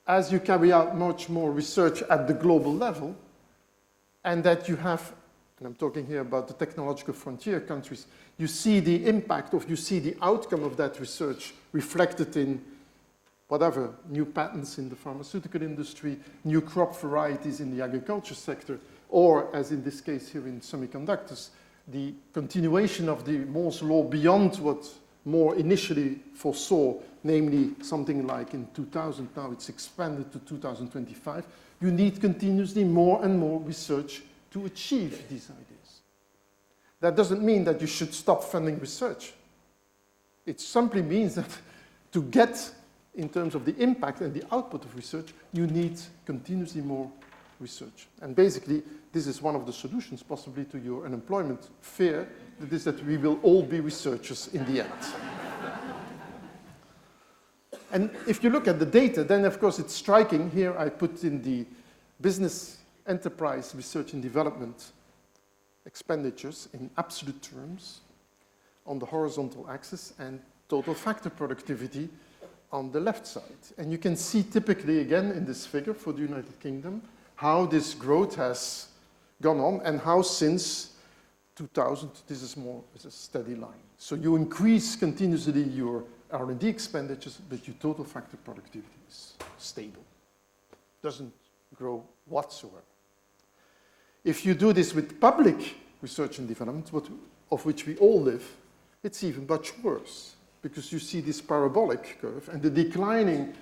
as you carry out much more research at the global level, and that you have, and I'm talking here about the technological frontier countries, you see the impact of, you see the outcome of that research reflected in whatever, new patents in the pharmaceutical industry, new crop varieties in the agriculture sector, or as in this case here in semiconductors, the continuation of the Moore's law beyond what Moore initially foresaw, namely something like in 2000, now it's expanded to 2025, you need continuously more and more research to achieve these ideas. That doesn't mean that you should stop funding research. It simply means that to get, in terms of the impact and the output of research, you need continuously more research. And basically, this is one of the solutions possibly to your unemployment fear, that is that we will all be researchers in the end. And if you look at the data, then of course it's striking. Here I put in the business enterprise research and development expenditures in absolute terms on the horizontal axis and total factor productivity on the left side. And you can see typically again in this figure for the United Kingdom how this growth has gone on and how since 2000 this is more as a steady line. So you increase continuously your R&D expenditures, but your total factor productivity is stable. doesn't grow whatsoever. If you do this with public research and development, of which we all live, it's even much worse, because you see this parabolic curve, and the declining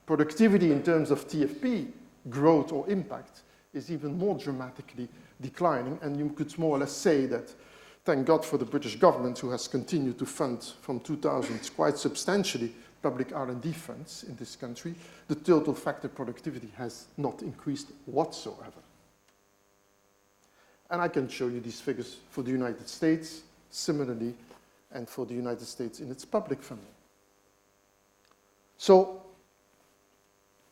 productivity in terms of TFP growth or impact is even more dramatically declining, and you could more or less say that thank God for the British government, who has continued to fund from 2000 quite substantially public R&D funds in this country, the total factor productivity has not increased whatsoever. And I can show you these figures for the United States, similarly, and for the United States in its public funding. So,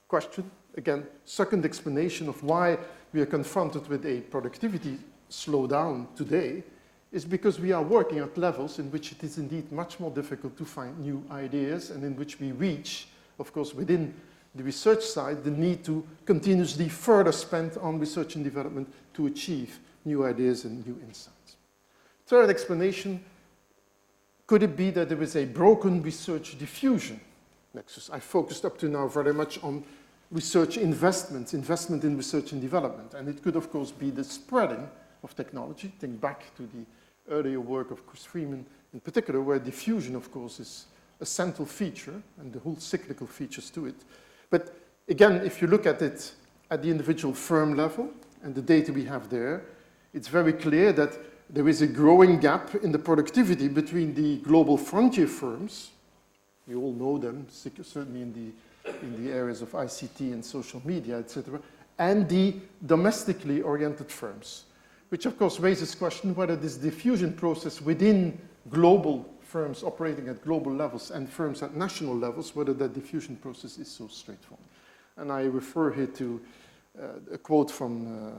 question, again, second explanation of why we are confronted with a productivity slowdown today is because we are working at levels in which it is indeed much more difficult to find new ideas, and in which we reach, of course, within the research side, the need to continuously further spend on research and development to achieve new ideas and new insights. Third explanation, could it be that there is a broken research diffusion nexus? I focused up to now very much on research investment in research and development, and it could, of course, be the spreading of technology. Think back to the earlier work of Chris Freeman in particular, where diffusion, of course, is a central feature, and the whole cyclical features to it. But again, if you look at it at the individual firm level, and the data we have there, it's very clear that there is a growing gap in the productivity between the global frontier firms, you all know them, certainly in the areas of ICT and social media, etc., and the domestically oriented firms, which of course raises question whether this diffusion process within global firms operating at global levels and firms at national levels, whether that diffusion process is so straightforward. And I refer here to a quote from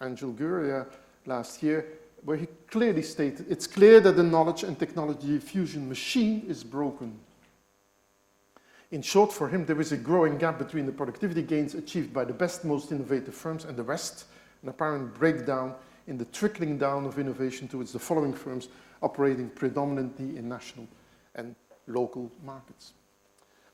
Angel Gurria last year, where he clearly stated, "It's clear that the knowledge and technology diffusion machine is broken." In short, for him, there is a growing gap between the productivity gains achieved by the best, most innovative firms and the rest, an apparent breakdown in the trickling down of innovation towards the following firms operating predominantly in national and local markets.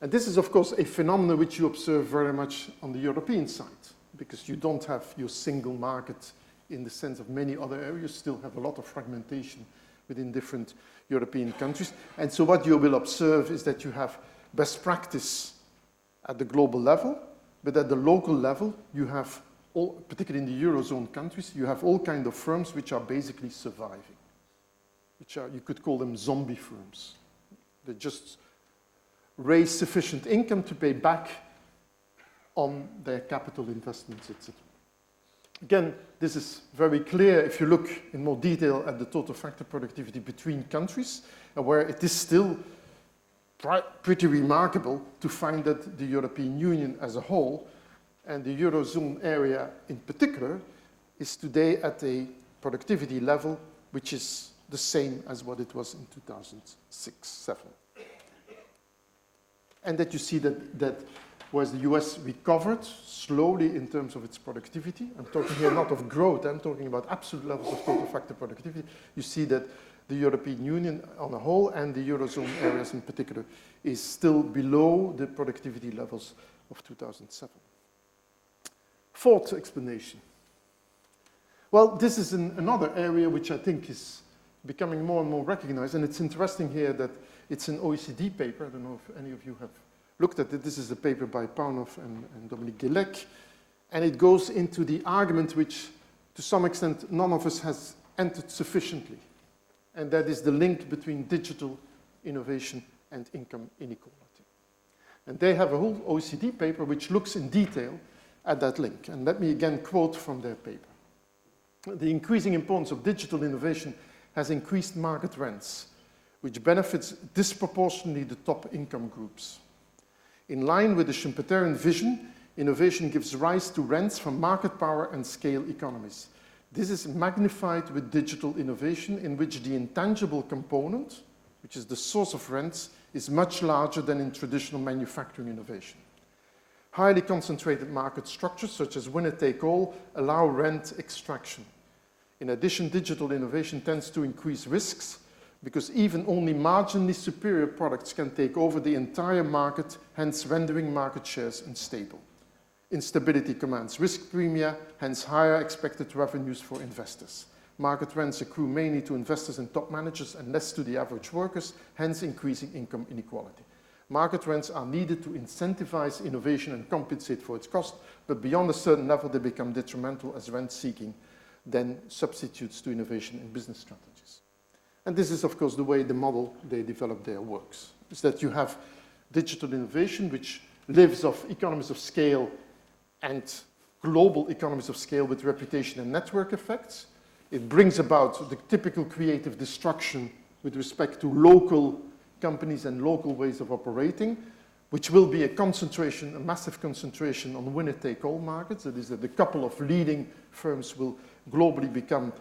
And this is, of course, a phenomenon which you observe very much on the European side, because you don't have your single market in the sense of many other areas. You still have a lot of fragmentation within different European countries. And so what you will observe is that you have best practice at the global level, but at the local level, you have all, particularly in the Eurozone countries, you have all kinds of firms which are basically surviving, which are, you could call them zombie firms. They just raise sufficient income to pay back on their capital investments, etc. Again, this is very clear if you look in more detail at the total factor productivity between countries, and where it is still pretty remarkable to find that the European Union as a whole, and the Eurozone area in particular, is today at a productivity level which is the same as what it was in 2006-07. And that you see that whereas the US recovered slowly in terms of its productivity, I'm talking here not of growth, I'm talking about absolute levels of total factor productivity, you see that the European Union on a whole and the Eurozone areas in particular is still below the productivity levels of 2007. Fourth explanation. Well, this is another area which I think is becoming more and more recognized, and it's interesting here that it's an OECD paper. I don't know if any of you have looked at it. This is a paper by Paunov and Dominique Guélec, and it goes into the argument which, to some extent, none of us has entered sufficiently, and that is the link between digital innovation and income inequality. And they have a whole OECD paper which looks in detail at that link. And let me again quote from their paper. The increasing importance of digital innovation has increased market rents, which benefits disproportionately the top income groups. In line with the Schumpeterian vision, innovation gives rise to rents from market power and scale economies. This is magnified with digital innovation, in which the intangible component, which is the source of rents, is much larger than in traditional manufacturing innovation. Highly concentrated market structures, such as winner-take-all, allow rent extraction. In addition, digital innovation tends to increase risks, because even only marginally superior products can take over the entire market, hence rendering market shares unstable. instability commands risk premia, hence higher expected revenues for investors. Market rents accrue mainly to investors and top managers and less to the average workers, hence increasing income inequality. Market rents are needed to incentivize innovation and compensate for its cost, but beyond a certain level they become detrimental as rent seeking then substitutes to innovation in business strategies. And this is of course the way the model they develop there works, is that you have digital innovation which lives off economies of scale and global economies of scale with reputation and network effects. It brings about the typical creative destruction with respect to local companies and local ways of operating, which will be a concentration, a massive concentration on winner-take-all markets. That is that a couple of leading firms will globally become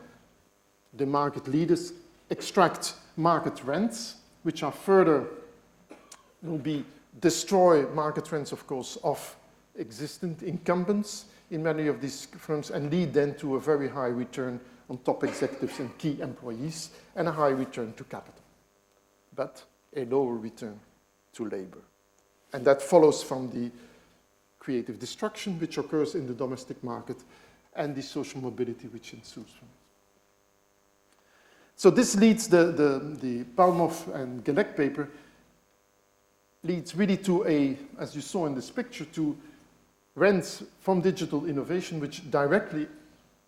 the market leaders, extract market rents, which are further, will destroy market rents, of course, of existent incumbents in many of these firms and lead then to a very high return on top executives and key employees and a high return to capital, but a lower return to labor. And that follows from the creative destruction which occurs in the domestic market and the social mobility which ensues from it. So this leads, the Palmov and Gelek paper leads really to a, as you saw in this picture, to rents from digital innovation which directly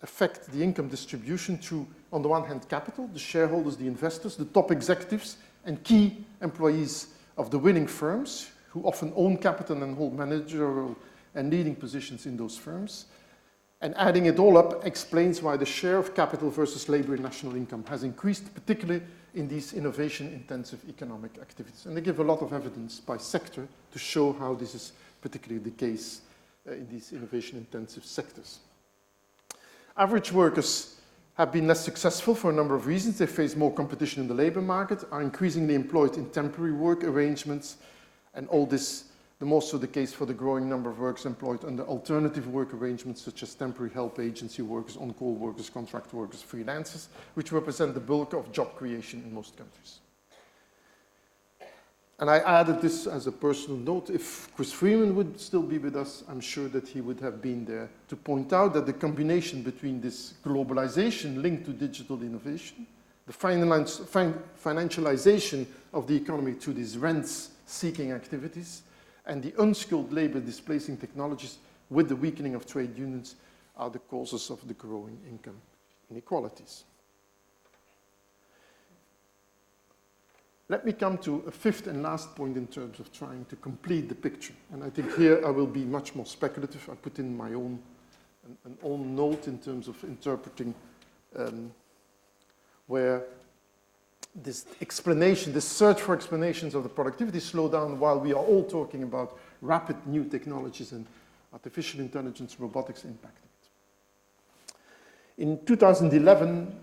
affect the income distribution through, on the one hand, capital, the shareholders, the investors, the top executives, and key employees of the winning firms, who often own capital and hold managerial and leading positions in those firms. And adding it all up explains why the share of capital versus labor in national income has increased, particularly in these innovation-intensive economic activities. And they give a lot of evidence by sector to show how this is particularly the case in these innovation-intensive sectors. Average workers have been less successful for a number of reasons. They face more competition in the labor market, are increasingly employed in temporary work arrangements, and all this, the more so the case for the growing number of workers employed under alternative work arrangements such as temporary help agency workers, on-call workers, contract workers, freelancers, which represent the bulk of job creation in most countries. And I added this as a personal note. If Chris Freeman would still be with us, I'm sure that he would have been there to point out that the combination between this globalization linked to digital innovation, the financialization of the economy through these rents-seeking activities, and the unskilled labor displacing technologies with the weakening of trade unions are the causes of the growing income inequalities. Let me come to a fifth and last point in terms of trying to complete the picture. And I think here I will be much more speculative. I put in my own, an own note in terms of interpreting where this explanation, this search for explanations of the productivity slowdown while we are all talking about rapid new technologies and artificial intelligence, robotics impacting it. In 2011,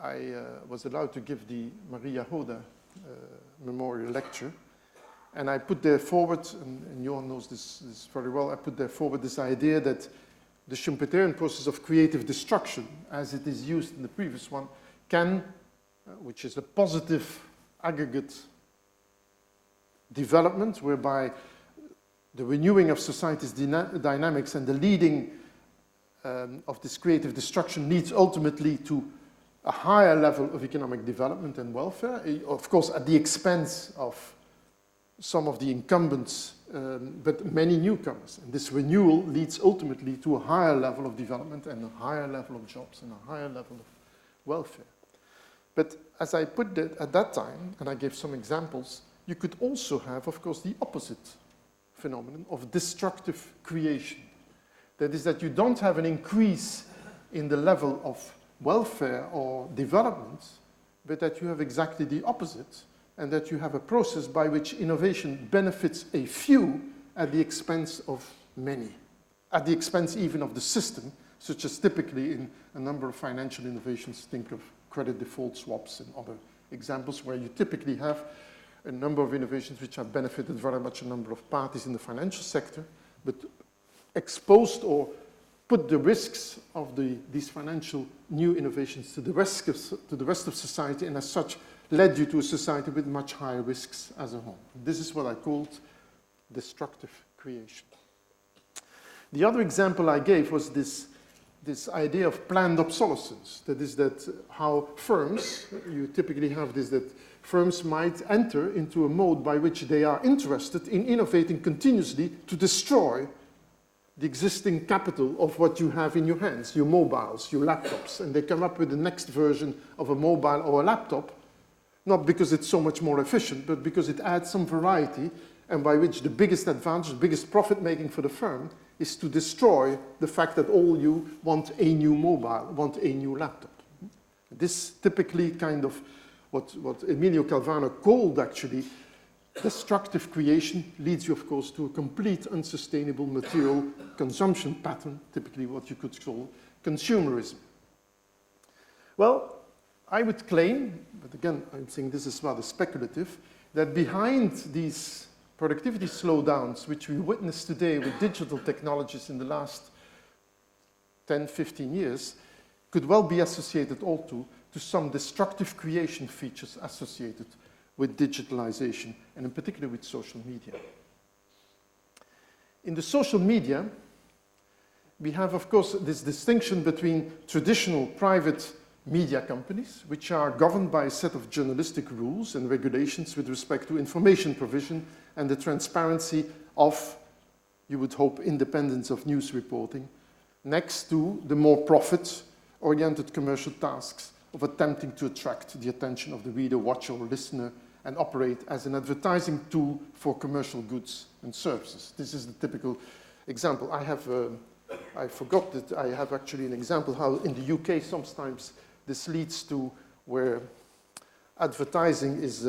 I was allowed to give the Maria Hoda memorial lecture, and I put there forward, and Johan knows this very well, I put there forward this idea that the Schumpeterian process of creative destruction, as it is used in the previous one, can, which is a positive aggregate development, whereby the renewing of society's dynamics and the leading of this creative destruction leads ultimately to a higher level of economic development and welfare, of course at the expense of some of the incumbents, but many newcomers. And this renewal leads ultimately to a higher level of development and a higher level of jobs and a higher level of welfare. But as I put it at that time, and I gave some examples, you could also have, of course, the opposite phenomenon of destructive creation. That is that you don't have an increase in the level of welfare or development, but that you have exactly the opposite, and that you have a process by which innovation benefits a few at the expense of many, at the expense even of the system, such as typically in a number of financial innovations. Think of credit default swaps and other examples where you typically have a number of innovations which have benefited very much a number of parties in the financial sector, but exposed or put the risks of these financial new innovations to the rest of society, and as such led you to a society with much higher risks as a whole. This is what I called destructive creation. The other example I gave was this idea of planned obsolescence. That is that how firms, you typically have this, that firms might enter into a mode by which they are interested in innovating continuously to destroy the existing capital of what you have in your hands, your mobiles, your laptops, and they come up with the next version of a mobile or a laptop, not because it's so much more efficient, but because it adds some variety, and by which the biggest advantage, the biggest profit making for the firm is to destroy the fact that all you want a new mobile, want a new laptop. This typically kind of what Emilio Calvano called actually destructive creation leads you, of course, to a complete unsustainable material consumption pattern, typically what you could call consumerism. Well, I would claim, but again, I'm saying this is rather speculative, that behind these productivity slowdowns, which we witness today with digital technologies in the last 10, 15 years, could well be associated also to some destructive creation features associated with digitalization, and in particular with social media. In the social media, we have, of course, this distinction between traditional private media companies, which are governed by a set of journalistic rules and regulations with respect to information provision and the transparency of, you would hope, independence of news reporting, next to the more profit-oriented commercial tasks of attempting to attract the attention of the reader, watcher, or listener and operate as an advertising tool for commercial goods and services. This is the typical example. I forgot that I have actually an example how in the UK sometimes this leads to where advertising is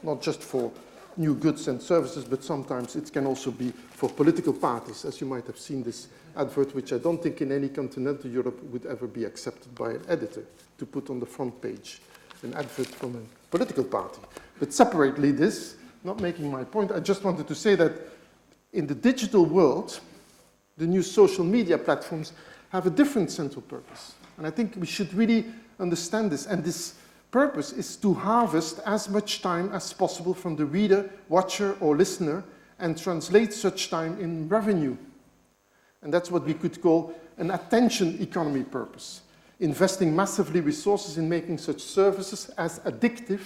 not just for new goods and services, but sometimes it can also be for political parties, as you might have seen this advert, which I don't think in any continental Europe would ever be accepted by an editor to put on the front page, an advert from a political party. But separately this, not making my point, I just wanted to say that in the digital world, the new social media platforms have a different central purpose. And I think we should really understand this. And this purpose is to harvest as much time as possible from the reader, watcher, or listener and translate such time in revenue. And that's what we could call an attention economy purpose, investing massively resources in making such services as addictive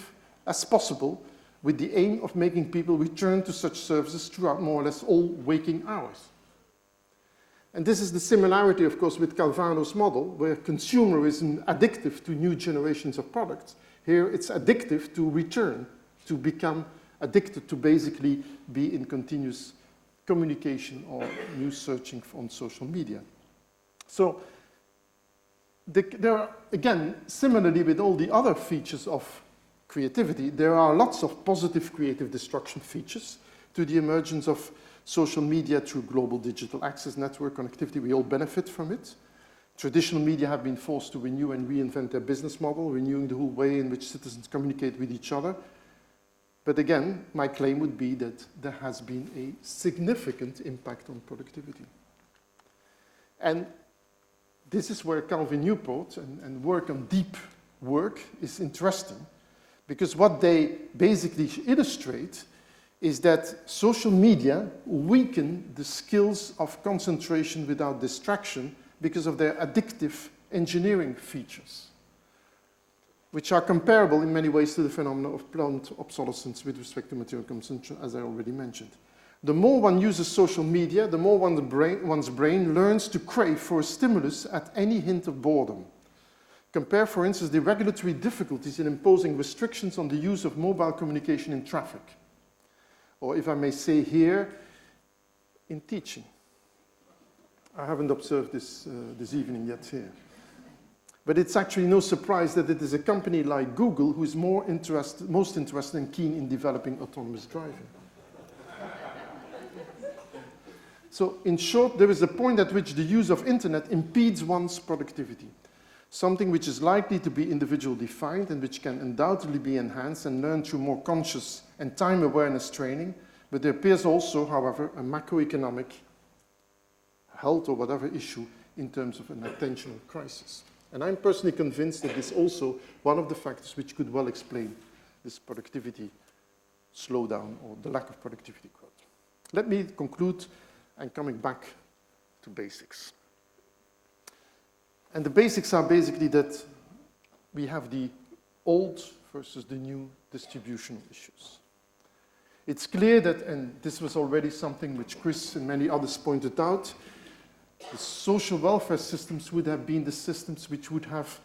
as possible with the aim of making people return to such services throughout more or less all waking hours. And this is the similarity, of course, with Calvano's model, where consumerism addictive to new generations of products. Here it's addictive to return, to become addicted to basically be in continuous communication or news searching on social media. So there are, again, similarly with all the other features of creativity, there are lots of positive creative destruction features to the emergence of social media through global digital access, network connectivity. We all benefit from it. Traditional media have been forced to renew and reinvent their business model, renewing the whole way in which citizens communicate with each other. But again, my claim would be that there has been a significant impact on productivity. And this is where Calvin Newport and work on deep work is interesting, because what they basically illustrate is that social media weaken the skills of concentration without distraction because of their addictive engineering features, which are comparable in many ways to the phenomenon of planned obsolescence with respect to material consumption, as I already mentioned. The more one uses social media, the more one's brain learns to crave for a stimulus at any hint of boredom. Compare, for instance, the regulatory difficulties in imposing restrictions on the use of mobile communication in traffic. Or if I may say here, in teaching. I haven't observed this this evening yet here. But it's actually no surprise that it is a company like Google who is most interested and keen in developing autonomous driving. So in short, there is a point at which the use of internet impedes one's productivity, something which is likely to be individual defined and which can undoubtedly be enhanced and learned through more conscious and time awareness training, but there appears also, however, a macroeconomic health or whatever issue in terms of an attentional crisis. And I'm personally convinced that this is also one of the factors which could well explain this productivity slowdown or the lack of productivity growth. Let me conclude and coming back to basics. And the basics are basically that we have the old versus the new distributional issues. It's clear that, and this was already something which Chris and many others pointed out, the social welfare systems would have been the systems which would have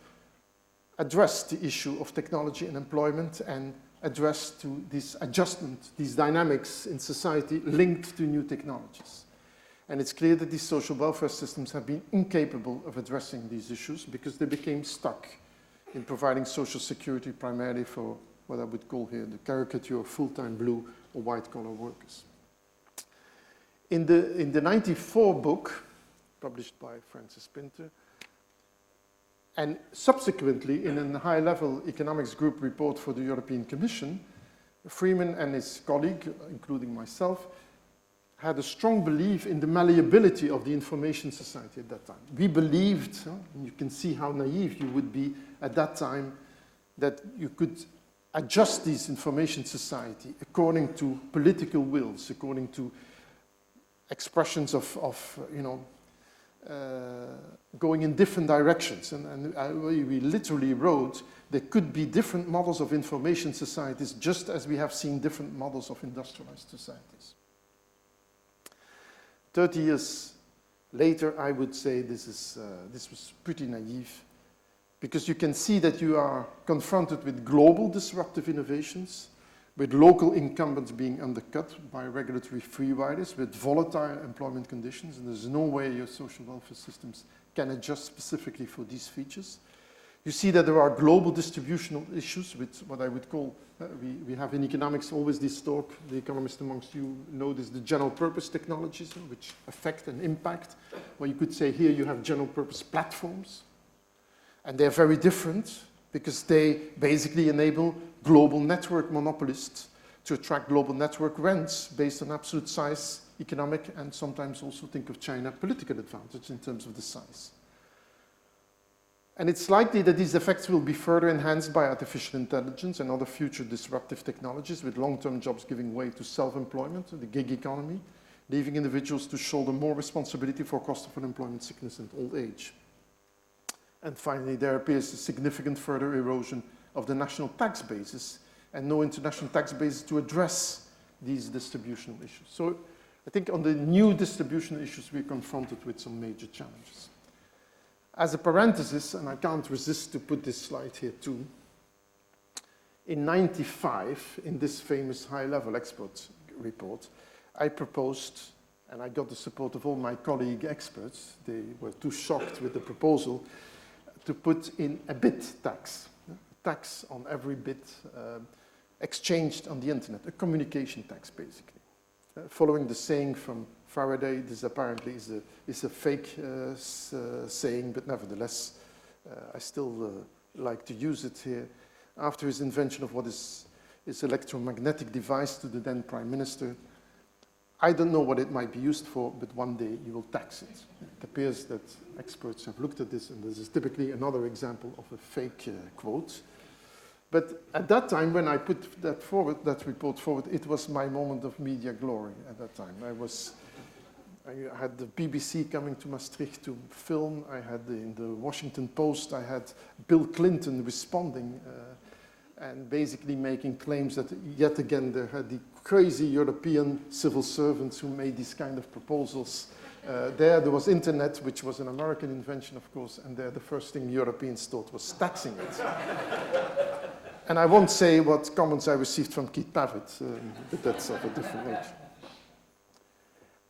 addressed the issue of technology and employment and addressed to this adjustment, these dynamics in society linked to new technologies. And it's clear that these social welfare systems have been incapable of addressing these issues because they became stuck in providing social security primarily for what I would call here the caricature of full-time blue or white-collar workers. In the 1994 book, published by Francis Pinter, and subsequently in a high-level economics group report for the European Commission, Freeman and his colleague, including myself, had a strong belief in the malleability of the information society at that time. We believed, and you can see how naive you would be at that time, that you could adjust this information society according to political wills, according to expressions of going in different directions. And we literally wrote, there could be different models of information societies just as we have seen different models of industrialized societies. 30 years later, I would say this was pretty naive, because you can see that you are confronted with global disruptive innovations, with local incumbents being undercut by regulatory free riders, with volatile employment conditions, and there's no way your social welfare systems can adjust specifically for these features. You see that there are global distributional issues with what I would call, we have in economics always this talk, the economists amongst you know this, the general purpose technologies, which affect and impact. Well, you could say here you have general purpose platforms, and they're very different because they basically enable global network monopolists to attract global network rents based on absolute size, economic, and sometimes also think of China, political advantage in terms of the size. And it's likely that these effects will be further enhanced by artificial intelligence and other future disruptive technologies, with long-term jobs giving way to self-employment, the gig economy, leaving individuals to shoulder more responsibility for cost of unemployment, sickness, and old age. And finally, there appears a significant further erosion of the national tax basis and no international tax basis to address these distributional issues. So I think on the new distributional issues, we're confronted with some major challenges. As a parenthesis, and I can't resist to put this slide here too, in '95, in this famous high-level expert report, I proposed, and I got the support of all my colleague experts, they were too shocked with the proposal, to put in a bit tax, a tax on every bit exchanged on the internet, a communication tax basically. Following the saying from Faraday, this apparently is a fake saying, but nevertheless, I still like to use it here. After his invention of what is his electromagnetic device to the then Prime Minister, I don't know what it might be used for, but one day you will tax it. It appears that experts have looked at this, and this is typically another example of a fake quote. But at that time, when I put that forward, that report forward, it was my moment of media glory at that time. I had the BBC coming to Maastricht to film. I had in the Washington Post, I had Bill Clinton responding and basically making claims that yet again there had the crazy European civil servants who made these kind of proposals. There was internet, which was an American invention, of course, and there the first thing Europeans thought was taxing it. And I won't say what comments I received from Keith Pavitt, but that's of a different nature.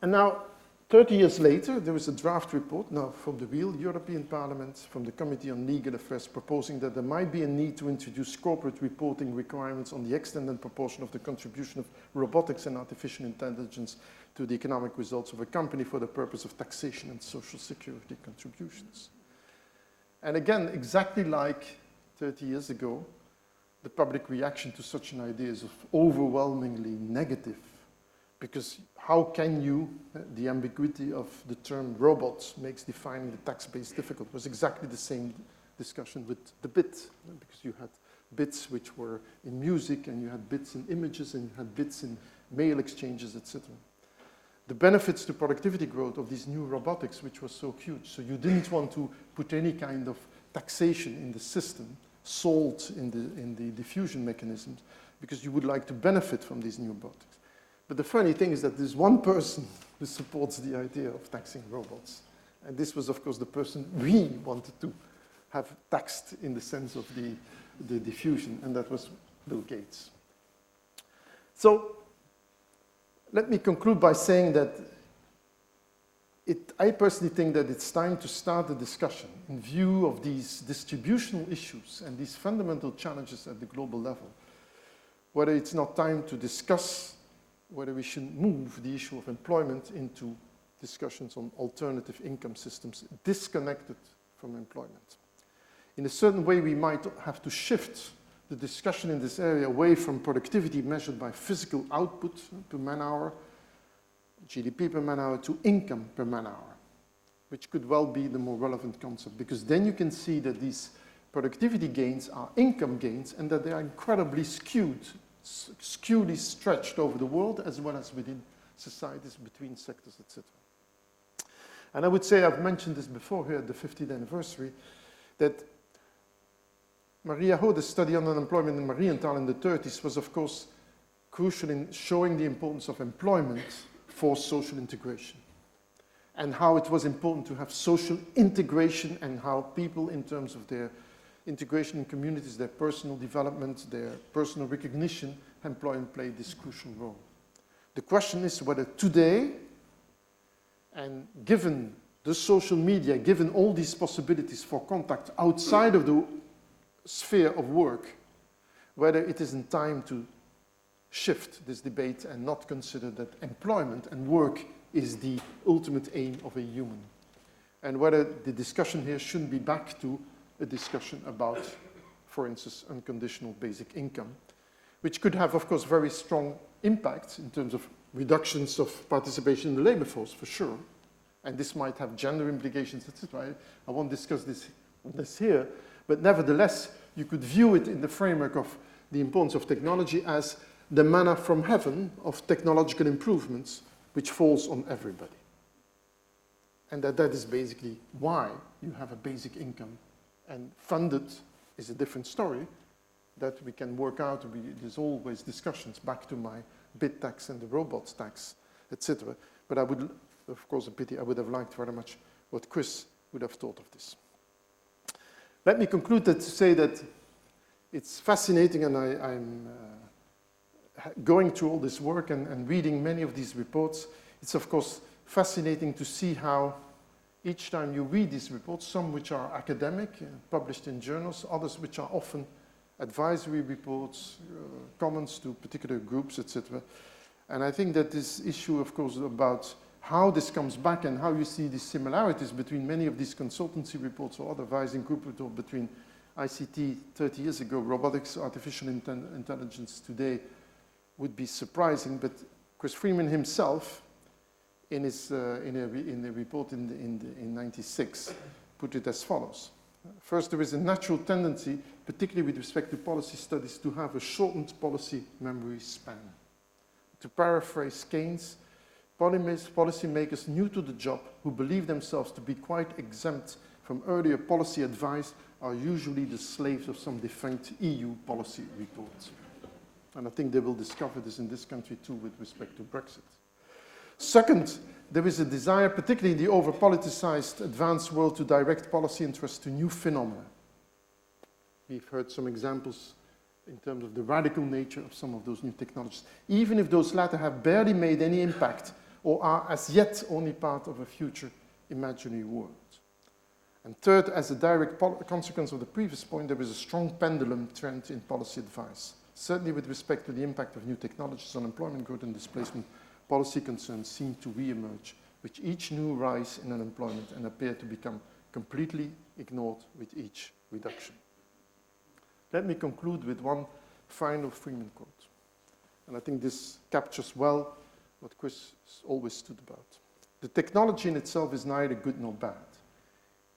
And now, 30 years later, there is a draft report now from the real European Parliament, from the Committee on Legal Affairs, proposing that there might be a need to introduce corporate reporting requirements on the extent and proportion of the contribution of robotics and artificial intelligence to the economic results of a company for the purpose of taxation and social security contributions. And again, exactly like 30 years ago, the public reaction to such an idea is overwhelmingly negative, because how can you, the ambiguity of the term robots makes defining the tax base difficult. It was exactly the same discussion with the bit, because you had bits which were in music, and you had bits in images, and you had bits in mail exchanges, etc. the benefits to productivity growth of these new robotics, which was so huge. So you didn't want to put any kind of taxation in the system, salt in the diffusion mechanisms, because you would like to benefit from these new robotics. But the funny thing is that there's one person who supports the idea of taxing robots. And this was, of course, the person we wanted to have taxed in the sense of the diffusion, and that was Bill Gates. So let me conclude by saying that I personally think that it's time to start a discussion in view of these distributional issues and these fundamental challenges at the global level, whether it's not time to discuss whether we should move the issue of employment into discussions on alternative income systems disconnected from employment. In a certain way, we might have to shift the discussion in this area away from productivity measured by physical output per man-hour, GDP per man-hour, to income per man-hour, which could well be the more relevant concept, because then you can see that these productivity gains are income gains and that they are incredibly skewly stretched over the world as well as within societies, between sectors, etc. And I would say, I've mentioned this before here at the 50th anniversary, that Maria Hode's study on unemployment in Marienthal in the 30s was, of course, crucial in showing the importance of employment for social integration and how it was important to have social integration and how people, in terms of their integration in communities, their personal development, their personal recognition, employment played this crucial role. The question is whether today, and given the social media, given all these possibilities for contact outside of the sphere of work, whether it isn't time to shift this debate and not consider that employment and work is the ultimate aim of a human. And whether the discussion here shouldn't be back to a discussion about, for instance, unconditional basic income, which could have, of course, very strong impacts in terms of reductions of participation in the labor force, for sure. And this might have gender implications, etc. I won't discuss this here, but nevertheless, you could view it in the framework of the importance of technology as the manna from heaven of technological improvements, which falls on everybody. And that is basically why you have a basic income. And funded is a different story that we can work out. There's always discussions back to my bit tax and the robots tax, etc. But I would, of course, a pity, I would have liked very much what Chris would have thought of this. Let me conclude that to say that it's fascinating, and I'm going through all this work and reading many of these reports. It's, of course, fascinating to see how each time you read these reports, some which are academic, published in journals, others which are often advisory reports, comments to particular groups, etc. And I think that this issue, of course, about how this comes back and how you see the similarities between many of these consultancy reports or other advising group reports between ICT 30 years ago, robotics, artificial intelligence today, would be surprising. But Chris Freeman himself, in a report in 96, put it as follows. First, there is a natural tendency, particularly with respect to policy studies, to have a shortened policy memory span. To paraphrase Keynes, policymakers new to the job who believe themselves to be quite exempt from earlier policy advice are usually the slaves of some defunct EU policy reports. And I think they will discover this in this country too with respect to Brexit. Second, there is a desire, particularly in the over-politicized advanced world, to direct policy interests to new phenomena. We've heard some examples in terms of the radical nature of some of those new technologies, even if those latter have barely made any impact or are as yet only part of a future imaginary world. And third, as a direct consequence of the previous point, there is a strong pendulum trend in policy advice. Certainly with respect to the impact of new technologies on employment growth and displacement, policy concerns seem to re-emerge with each new rise in unemployment and appear to become completely ignored with each reduction. Let me conclude with one final Freeman quote. And I think this captures well what Chris always stood about. The technology in itself is neither good nor bad.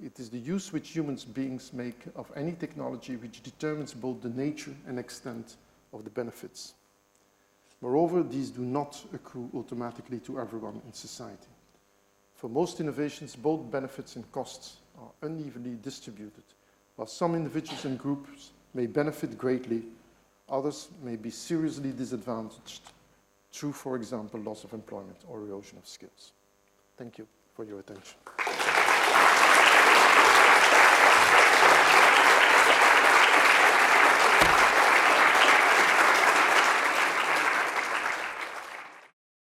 It is the use which human beings make of any technology which determines both the nature and extent of the benefits. Moreover, these do not accrue automatically to everyone in society. For most innovations, both benefits and costs are unevenly distributed. While some individuals and groups may benefit greatly, others may be seriously disadvantaged through, for example, loss of employment or erosion of skills. Thank you for your attention.